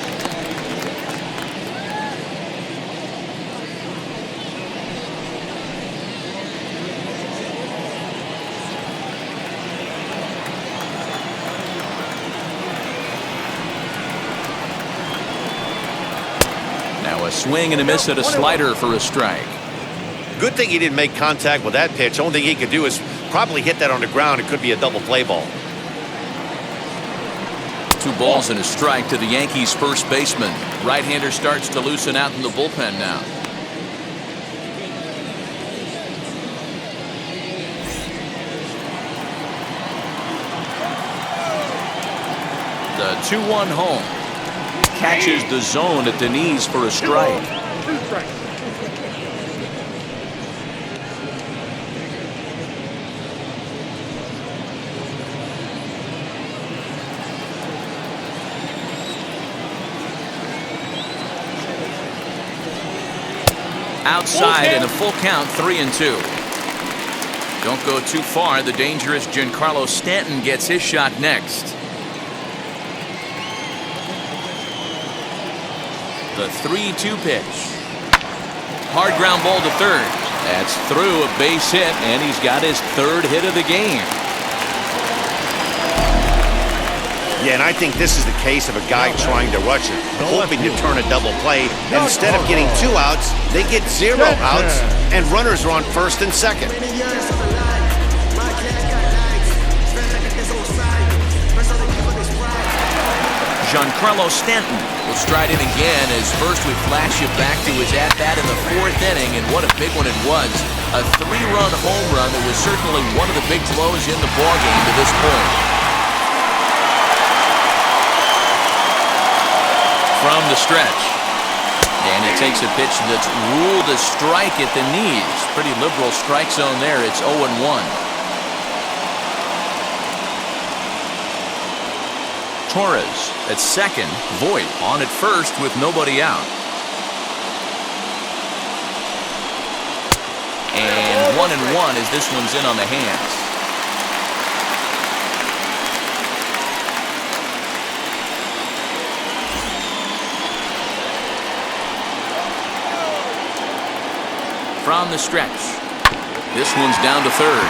Now a swing and a miss at a slider for a strike. Good thing he didn't make contact with that pitch. Only thing he could do is probably hit that on the ground. It could be a double play ball. 2 balls and a strike to the Yankees' first baseman. Right-hander starts to loosen out in the bullpen now. The 2-1 home. Catches the zone at the knees for a strike. 2 strikes. Outside and a full count, 3-2. Don't go too far. The dangerous Giancarlo Stanton gets his shot next. The 3-2 pitch. Hard ground ball to third. That's through, a base hit, and he's got his 3rd hit of the game. Yeah, and I think this is the case of a guy trying to rush it, hoping to turn a double play. And instead of getting 2 outs, they get 0 outs, and runners are on first and second. Giancarlo Stanton will stride in again as first we flash you back to his at-bat in the 4th inning, and what a big one it was. A 3-run home run that was certainly one of the big blows in the ballgame to this point. From the stretch, And he takes a pitch that's ruled a strike at the knees. Pretty liberal strike zone there. It's 0-1. Torres at second. Voit on at first with nobody out. And 1-1 as this one's in on the hands. From the stretch. This one's down to third.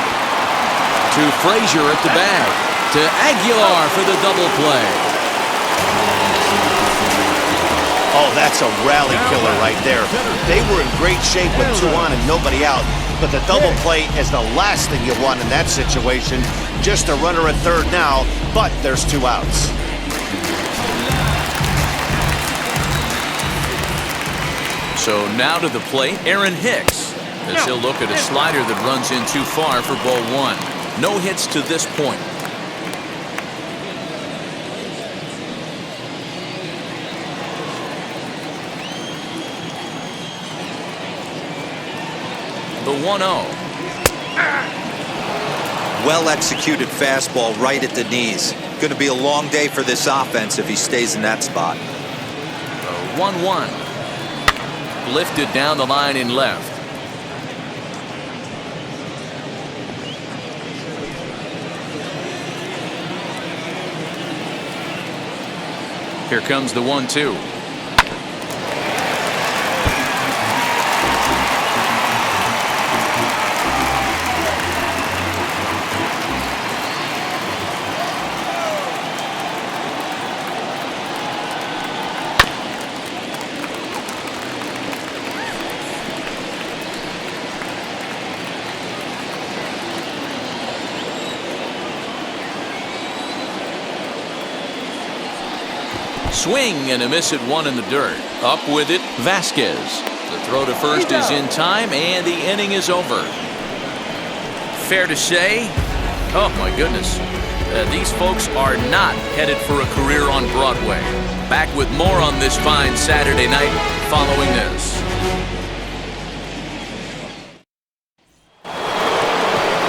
To Frazier at the bag. To Aguilar for the double play. Oh, that's a rally killer right there. They were in great shape with 2 on and nobody out. But the double play is the last thing you want in that situation. Just a runner at third now, but there's 2 outs. So now to the plate, Aaron Hicks, as he'll look at a slider that runs in too far for ball 1. No hits to this point. The 1-0. Well executed fastball right at the knees. Going to be a long day for this offense if he stays in that spot. The 1-1. Lifted down the line in left. Here comes the 1-2. Swing and a miss at 1 in the dirt. Up with it, Vasquez. The throw to first is in time, and the inning is over. Fair to say, oh my goodness, these folks are not headed for a career on Broadway. Back with more on this fine Saturday night following this.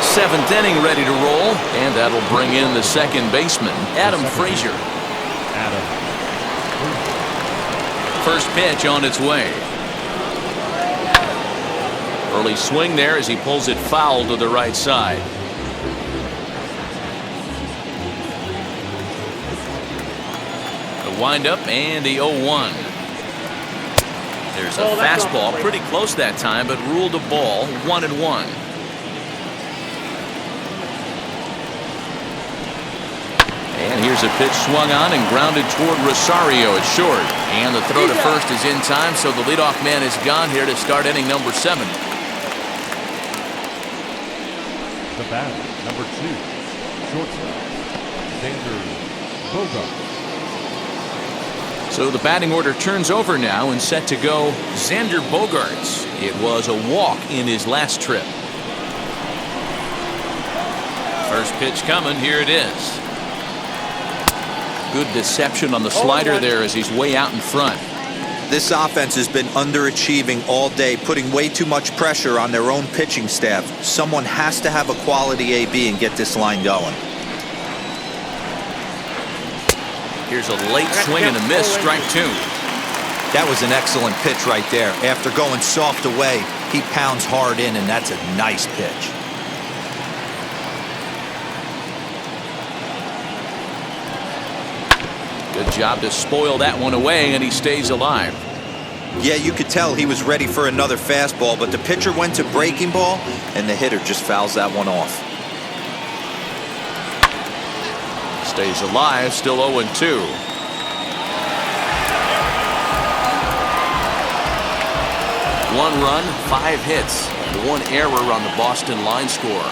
Seventh inning ready to roll, and that'll bring in the second baseman, Adam Frazier. First pitch on its way. Early swing there as he pulls it foul to the right side. The windup and the 0-1. There's a fastball pretty close that time, but ruled a ball. 1-1. And here's a pitch swung on and grounded toward Rosario at short. And the throw to first is in time, so the leadoff man is gone here to start inning number 7. The batter, number 2, shortstop, Xander Bogaerts. So the batting order turns over now and set to go Xander Bogaerts. It was a walk in his last trip. First pitch coming, here it is. Good deception on the slider there as he's way out in front. This offense has been underachieving all day, putting way too much pressure on their own pitching staff. Someone has to have a quality AB and get this line going. Here's a late swing and a miss, strike 2. That was an excellent pitch right there. After going soft away, he pounds hard in, and that's a nice pitch. Good job to spoil that one away, and he stays alive. Yeah, you could tell he was ready for another fastball, but the pitcher went to breaking ball, and the hitter just fouls that one off. Stays alive, still 0-2. One run, 5 hits, and 1 error on the Boston line score.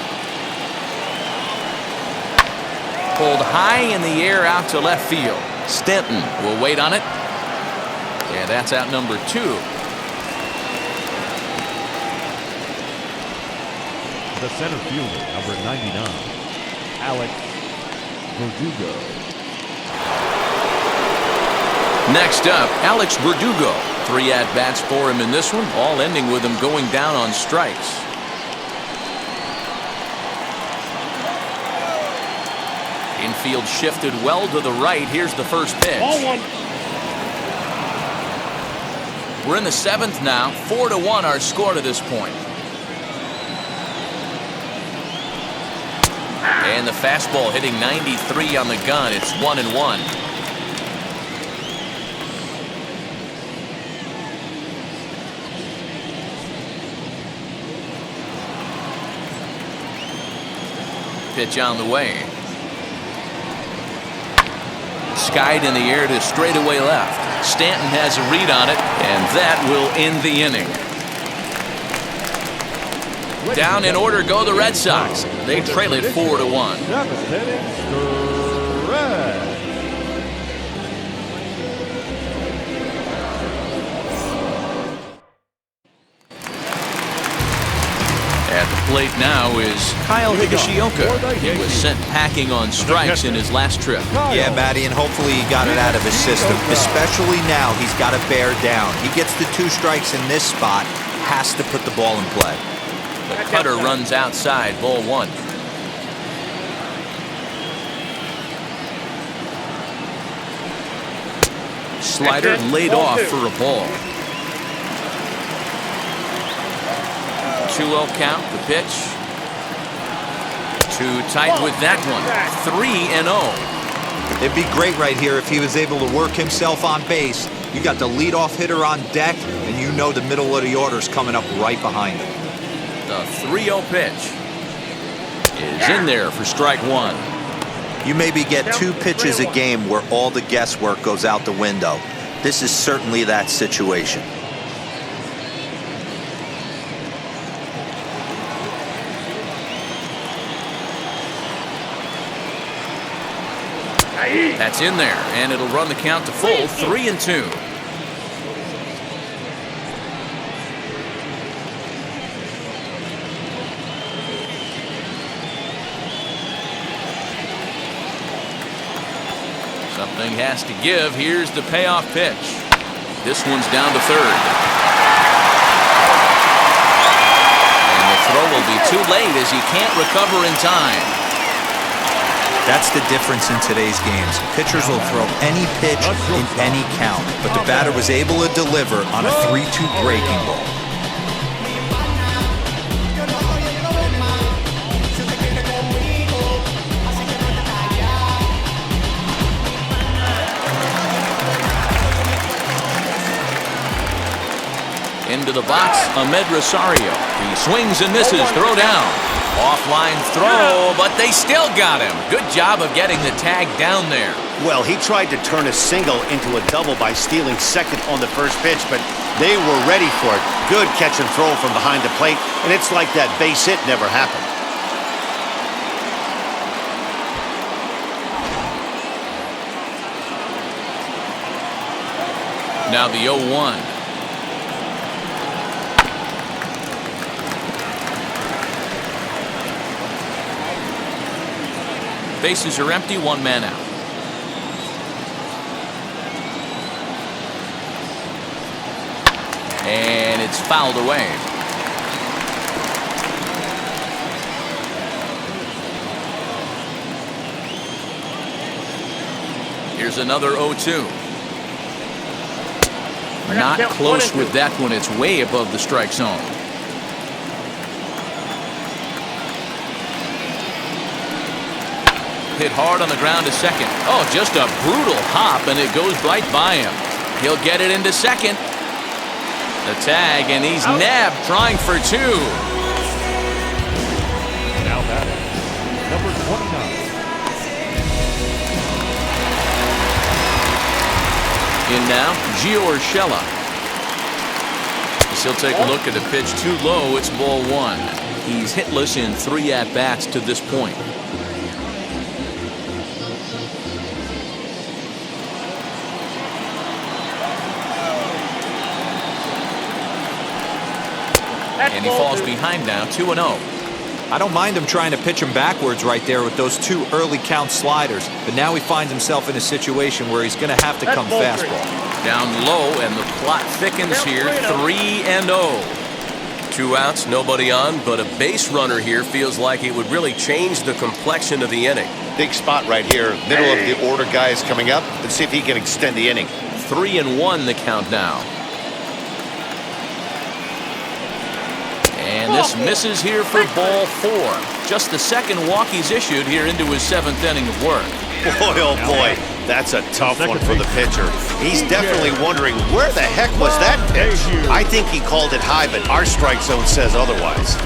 Pulled high in the air out to left field. Stanton will wait on it. And that's out number 2. The center fielder, number 99, Alex Verdugo. Next up, Alex Verdugo. 3 at-bats for him in this one, all ending with him going down on strikes. Infield shifted well to the right. Here's the first pitch. Ball 1. We're in the 7th now. 4-1 our score to this point. And the fastball hitting 93 on the gun. It's 1-1. Pitch on the way. Skied in the air to straightaway left. Stanton has a read on it, and that will end the inning. Down in order go the Red Sox. They trail it 4-1. At the plate now is Kyle Higashioka. He was sent packing on strikes in his last trip. Yeah, Matty, and hopefully he got it out of his system. Especially now, he's got to bear down. He gets the 2 strikes in this spot, has to put the ball in play. The cutter runs outside, ball 1. Slider laid off for a ball. 2-0 count, the pitch. Too tight with that one. 3-0. It'd be great right here if he was able to work himself on base. You got the leadoff hitter on deck, and you know the middle of the order's coming up right behind him. The 3-0 pitch is in there for strike 1. You maybe get 2 pitches a game where all the guesswork goes out the window. This is certainly that situation. That's in there, and it'll run the count to full. 3-2. Something has to give. Here's the payoff pitch. This one's down to third. And the throw will be too late as he can't recover in time. That's the difference in today's games. Pitchers will throw any pitch in any count, but the batter was able to deliver on a 3-2 breaking ball. Into the box, Ahmed Rosario. He swings and misses. Throw down. Offline throw, but they still got him. Good job of getting the tag down there. Well, he tried to turn a single into a double by stealing second on the first pitch, but they were ready for it. Good catch and throw from behind the plate, and it's like that base hit never happened. Now the 0-1. Bases are empty, 1 man out. And it's fouled away. Here's another 0-2. Not close with that one. It's way above the strike zone. Hit hard on the ground to second. Oh, just a brutal hop, and it goes right by him. He'll get it into second. The tag, and he's nabbed trying for 2. Now batting, number 29. In now, Gio Urshela. He'll take a look at the pitch too low. It's ball 1. He's hitless in 3 at-bats to this point. And he falls behind now, 2-0. I don't mind him trying to pitch him backwards right there with those 2 early count sliders, but now he finds himself in a situation where he's going to have to come fastball. Down low, and the plot thickens here. 3-0. 2 outs, nobody on, but a base runner here feels like it would really change the complexion of the inning. Big spot right here. Middle of the order guy is coming up. Let's see if he can extend the inning. 3-1 the count now. And this misses here for ball 4. Just the second walk he's issued here into his 7th inning of work. Boy, oh boy, that's a tough one for the pitcher. He's definitely wondering, where the heck was that pitch? I think he called it high, but our strike zone says otherwise.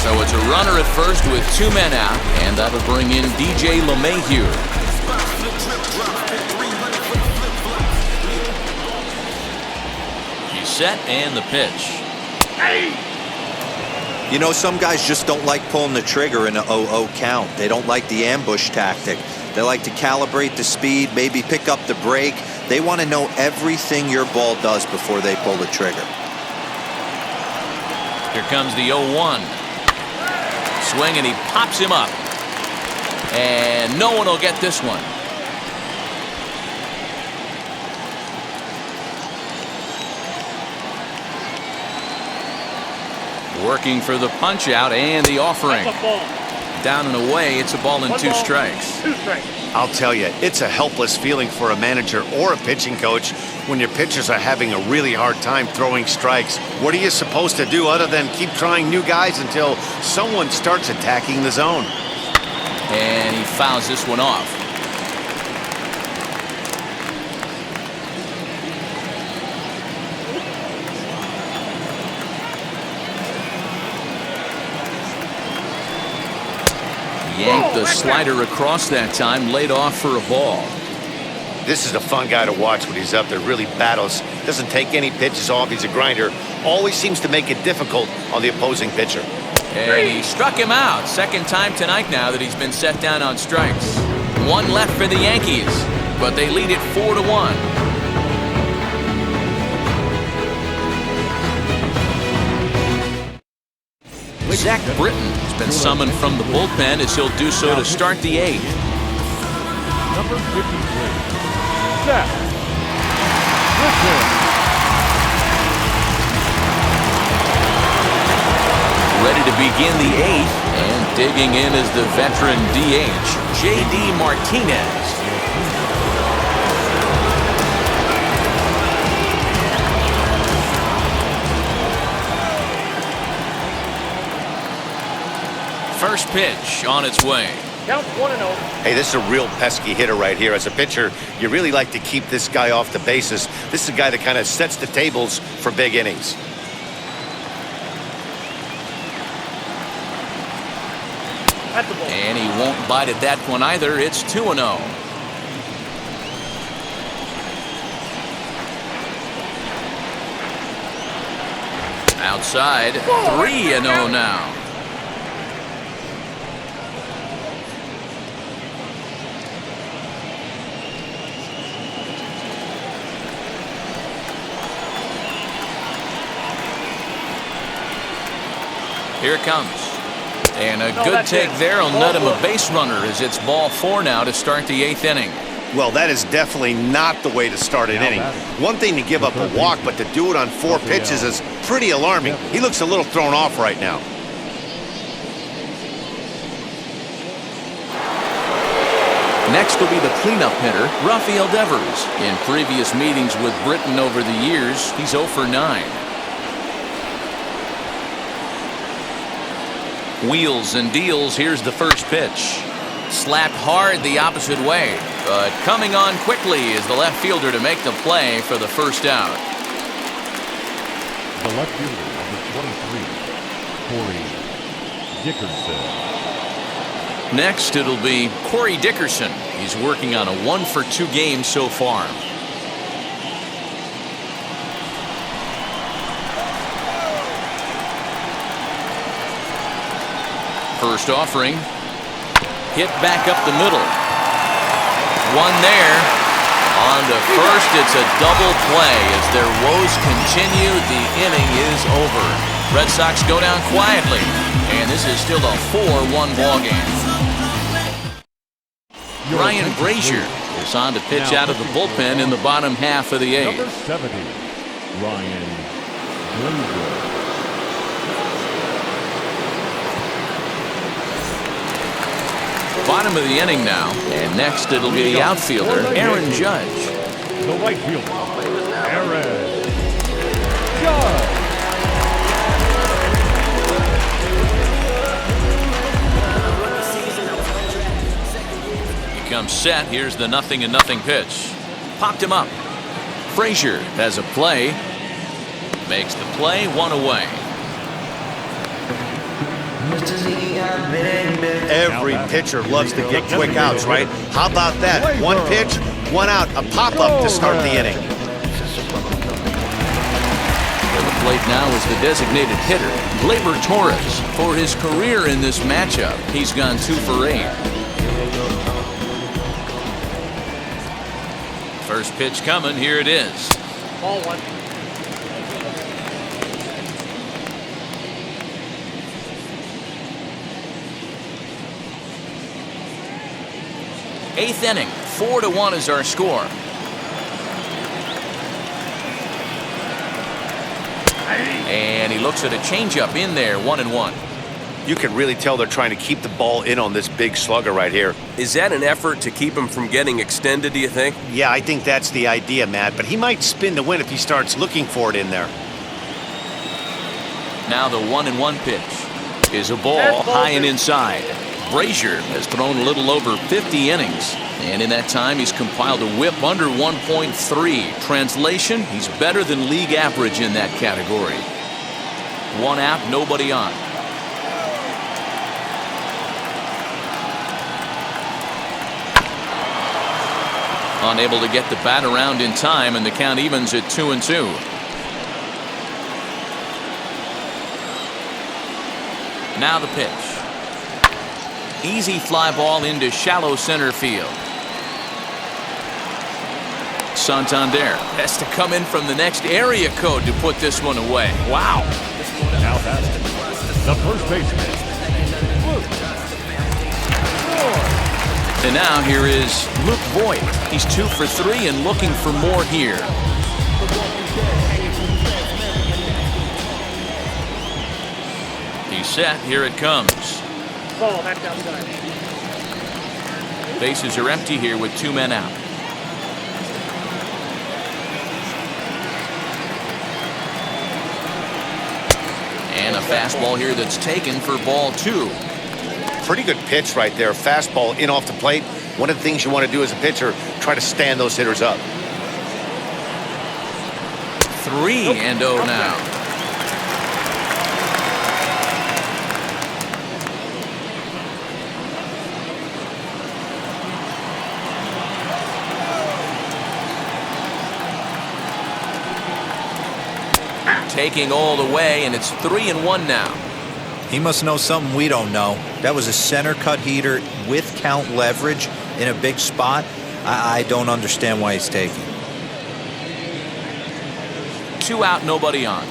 So it's a runner at first with 2 men out, and that'll bring in DJ LeMahieu. He's set, and the pitch. You know, some guys just don't like pulling the trigger in an 0-0 count. They don't like the ambush tactic. They like to calibrate the speed, maybe pick up the break. They want to know everything your ball does before they pull the trigger. Here comes the 0-1. Swing, and he pops him up. And no one will get this one. Working for the punch out and the offering. Down and away, it's a ball and 2 strikes. 2 strikes. I'll tell you, it's a helpless feeling for a manager or a pitching coach when your pitchers are having a really hard time throwing strikes. What are you supposed to do other than keep trying new guys until someone starts attacking the zone? And he fouls this one off. Yanked the slider across that time, laid off for a ball. This is a fun guy to watch when he's up there. Really battles, doesn't take any pitches off. He's a grinder. Always seems to make it difficult on the opposing pitcher. And he struck him out. Second time tonight now that he's been set down on strikes. 1 left for the Yankees, but they lead it 4-1. Zach Britton has been summoned from the bullpen as he'll do so to start the 8th. Number 53, Zach Britton. Ready to begin the 8th, and digging in is the veteran DH, J.D. Martinez. First pitch on its way. Count 1-0. Hey, this is a real pesky hitter right here. As a pitcher, you really like to keep this guy off the bases. This is a guy that kind of sets the tables for big innings. At the ball. And he won't bite at that one either. It's 2-0. Outside, 3-0 now. Here it comes. And a good take there will net him a base runner as it's ball 4 now to start the 8th inning. Well, that is definitely not the way to start an inning. One thing to give up a walk, but to do it on 4 pitches is pretty alarming. He looks a little thrown off right now. Next will be the cleanup hitter, Rafael Devers. In previous meetings with Britton over the years, he's 0 for 9. Wheels and deals. Here's the first pitch. Slapped hard the opposite way, but coming on quickly is the left fielder to make the play for the first out. The left fielder, number 23, Corey Dickerson. Next, it'll be Corey Dickerson. He's working on a 1 for 2 game so far. First offering. Hit back up the middle. One there. On to first, it's a double play. As their woes continue, the inning is over. Red Sox go down quietly, and this is still a 4-1 ball game. Ryan Brazier is on to pitch out of the bullpen in the bottom half of the eighth. Number 70, Ryan Glazer. Bottom of the inning now, and next it'll be the outfielder, Aaron Judge. The right fielder, Aaron Judge. He comes set. Here's the 0-0 pitch. Popped him up. Frazier has a play. Makes the play, 1 away. Every pitcher loves to get quick outs, right? How about that? 1 pitch, 1 out, a pop-up to start the inning. For the plate now is the designated hitter, Gleyber Torres. For his career in this matchup, he's gone 2 for 8. First pitch coming, here it is. Ball 1. Eighth inning, 4-1 is our score. And he looks at a changeup in there, 1-1. You can really tell they're trying to keep the ball in on this big slugger right here. Is that an effort to keep him from getting extended, do you think? Yeah, I think that's the idea, Matt, but he might spin to win if he starts looking for it in there. Now the 1-1 pitch is a ball high and inside. Frazier has thrown a little over 50 innings, and in that time he's compiled a whip under 1.3. Translation, he's better than league average in that category. 1 out, nobody on. Unable to get the bat around in time, and the count evens at 2-2. Now the pitch. Easy fly ball into shallow center field. Santander has to come in from the next area code to put this one away. Wow. Now that's the first baseman. And now here is Luke Voigt. He's 2 for 3 and looking for more here. He's set. Here it comes. Ball back outside. Bases are empty here with 2 men out. And a fastball here that's taken for ball 2. Pretty good pitch right there. Fastball in off the plate. One of the things you want to do as a pitcher, try to stand those hitters up. 3-0 now. Taking all the way, and it's 3-1 now. He must know something we don't know. That was a center cut heater with count leverage in a big spot. I don't understand why he's taking. 2 out, nobody on.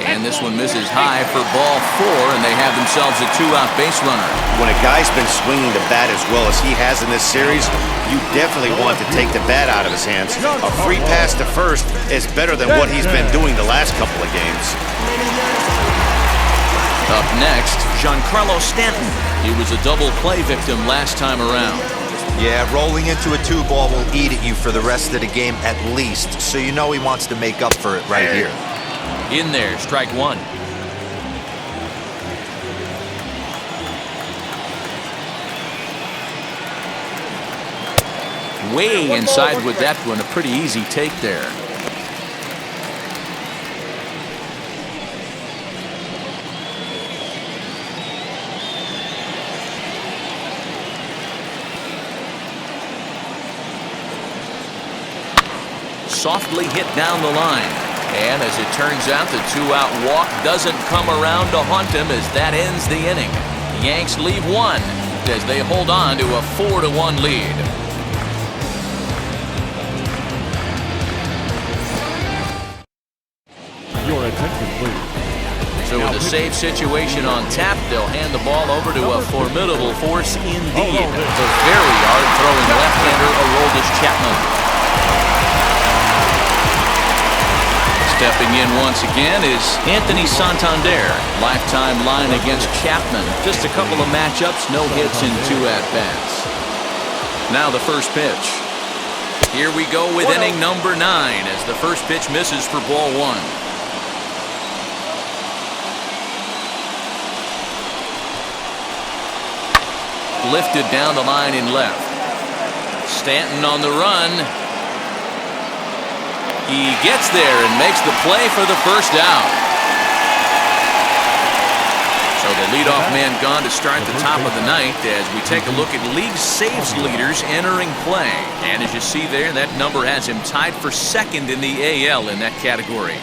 And this one misses high for ball 4, and they have themselves a 2-out base runner. When a guy's been swinging the bat as well as he has in this series, you definitely want to take the bat out of his hands. A free pass to first is better than what he's been doing the last couple of games. Up next, Giancarlo Stanton. He was a double play victim last time around. Yeah, rolling into a 2-ball will eat at you for the rest of the game at least, so you know he wants to make up for it right here. In there, strike 1. Way inside with that one, a pretty easy take there. Softly hit down the line. And as it turns out, the 2-out walk doesn't come around to haunt him as that ends the inning. The Yanks leave 1 as they hold on to a 4-1 lead. Your attention, please. So with the save situation on tap. They'll hand the ball over to a formidable force indeed. The very hard-throwing left-hander, Aroldis Chapman. Stepping in once again is Anthony Santander. Lifetime line against Chapman. Just a couple of matchups, no hits in 2 at-bats. Now the first pitch. Here we go with inning number 9 as the first pitch misses for ball 1. Lifted down the line in left. Stanton on the run. He gets there and makes the play for the first out. So the leadoff man gone to start the top of the ninth as we take a look at league saves leaders entering play. And as you see there, that number has him tied for second in the AL in that category.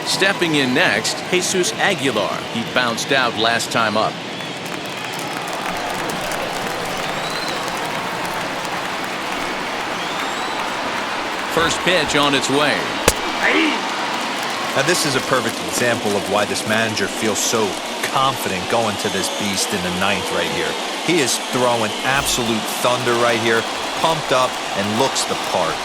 Stepping in next, Jesus Aguilar. He bounced out last time up. First pitch on its way. Now this is a perfect example of why this manager feels so confident going to this beast in the 9th right here. He is throwing absolute thunder right here, pumped up and looks the part.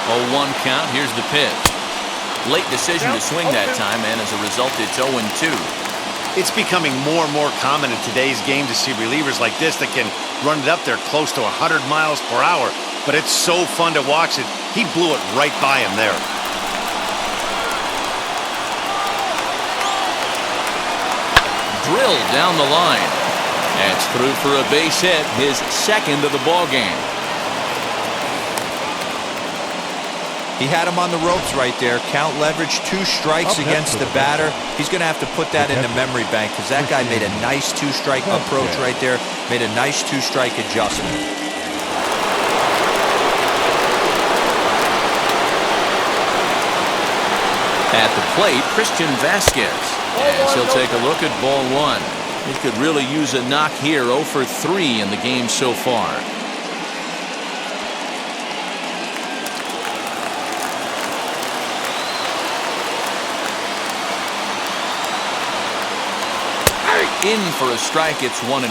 0-1 count. Here's the pitch. Late decision to swing that time, and as a result, it's 0-2. It's becoming more and more common in today's game to see relievers like this that can run it up there close to 100 miles per hour. But it's so fun to watch it. He blew it right by him there. Drilled down the line. That's through for a base hit, his second of the ball game. He had him on the ropes right there. Count leverage, 2 strikes against the batter. He's going to have to put that in the memory bank because that guy made a nice 2-strike approach right there. Made a nice 2-strike adjustment. At the plate, Christian Vasquez. As he'll take a look at ball 1. He could really use a knock here. 0 for 3 in the game so far. In for a strike. It's 1-1.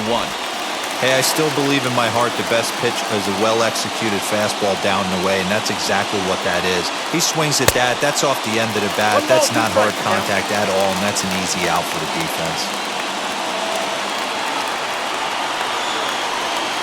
Hey, I still believe in my heart the best pitch is a well-executed fastball down and away, and that's exactly what that is. He swings at that. That's off the end of the bat. That's not hard contact at all, and that's an easy out for the defense.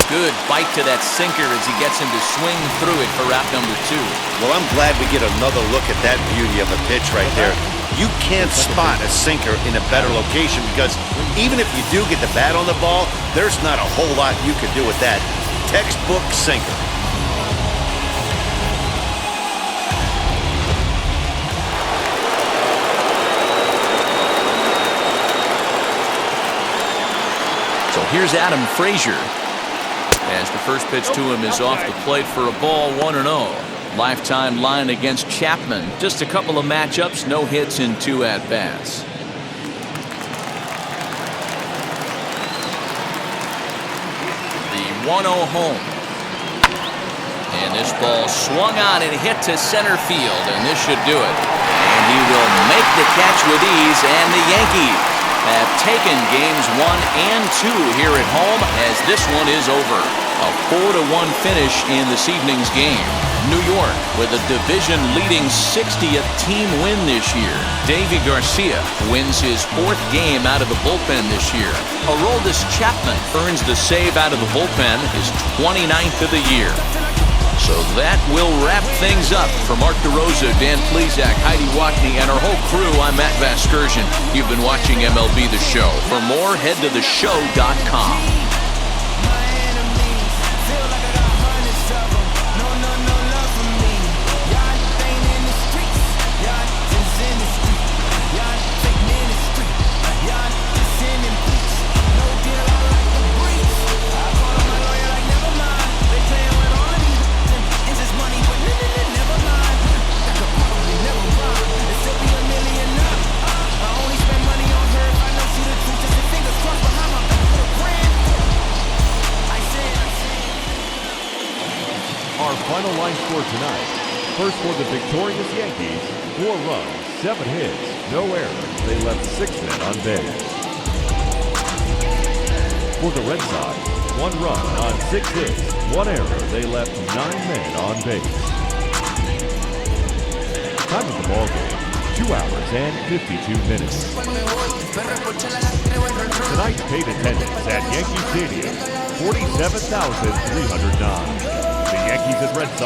Good bite to that sinker as he gets him to swing through it for out number 2. Well, I'm glad we get another look at that beauty of a pitch right there. You can't spot a sinker in a better location because even if you do get the bat on the ball, there's not a whole lot you can do with that. Textbook sinker. So here's Adam Frazier. As the first pitch to him is off the plate for a ball, 1-0. Lifetime line against Chapman. Just a couple of matchups, no hits in 2 at-bats. The 1-0 home. And this ball swung on and hit to center field, and this should do it. And he will make the catch with ease, and the Yankees have taken games 1 and 2 here at home as this one is over. A 4-1 finish in this evening's game. New York with a division-leading 60th team win this year. Davy Garcia wins his 4th game out of the bullpen this year. Aroldis Chapman earns the save out of the bullpen, his 29th of the year. So that will wrap things up. For Mark DeRosa, Dan Plesac, Heidi Watney, and our whole crew, I'm Matt Vasgersian. You've been watching MLB The Show. For more, head to theshow.com. our final line score tonight. First for the victorious Yankees, 4 runs, 7 hits, no errors. They left 6 men on base. For the Red Sox, 1 run on 6 hits, 1 error. They left 9 men on base. Time of the ball game, 2 hours and 52 minutes. Tonight's paid attendance at Yankee Stadium, 47,309. The Yankees and Red Sox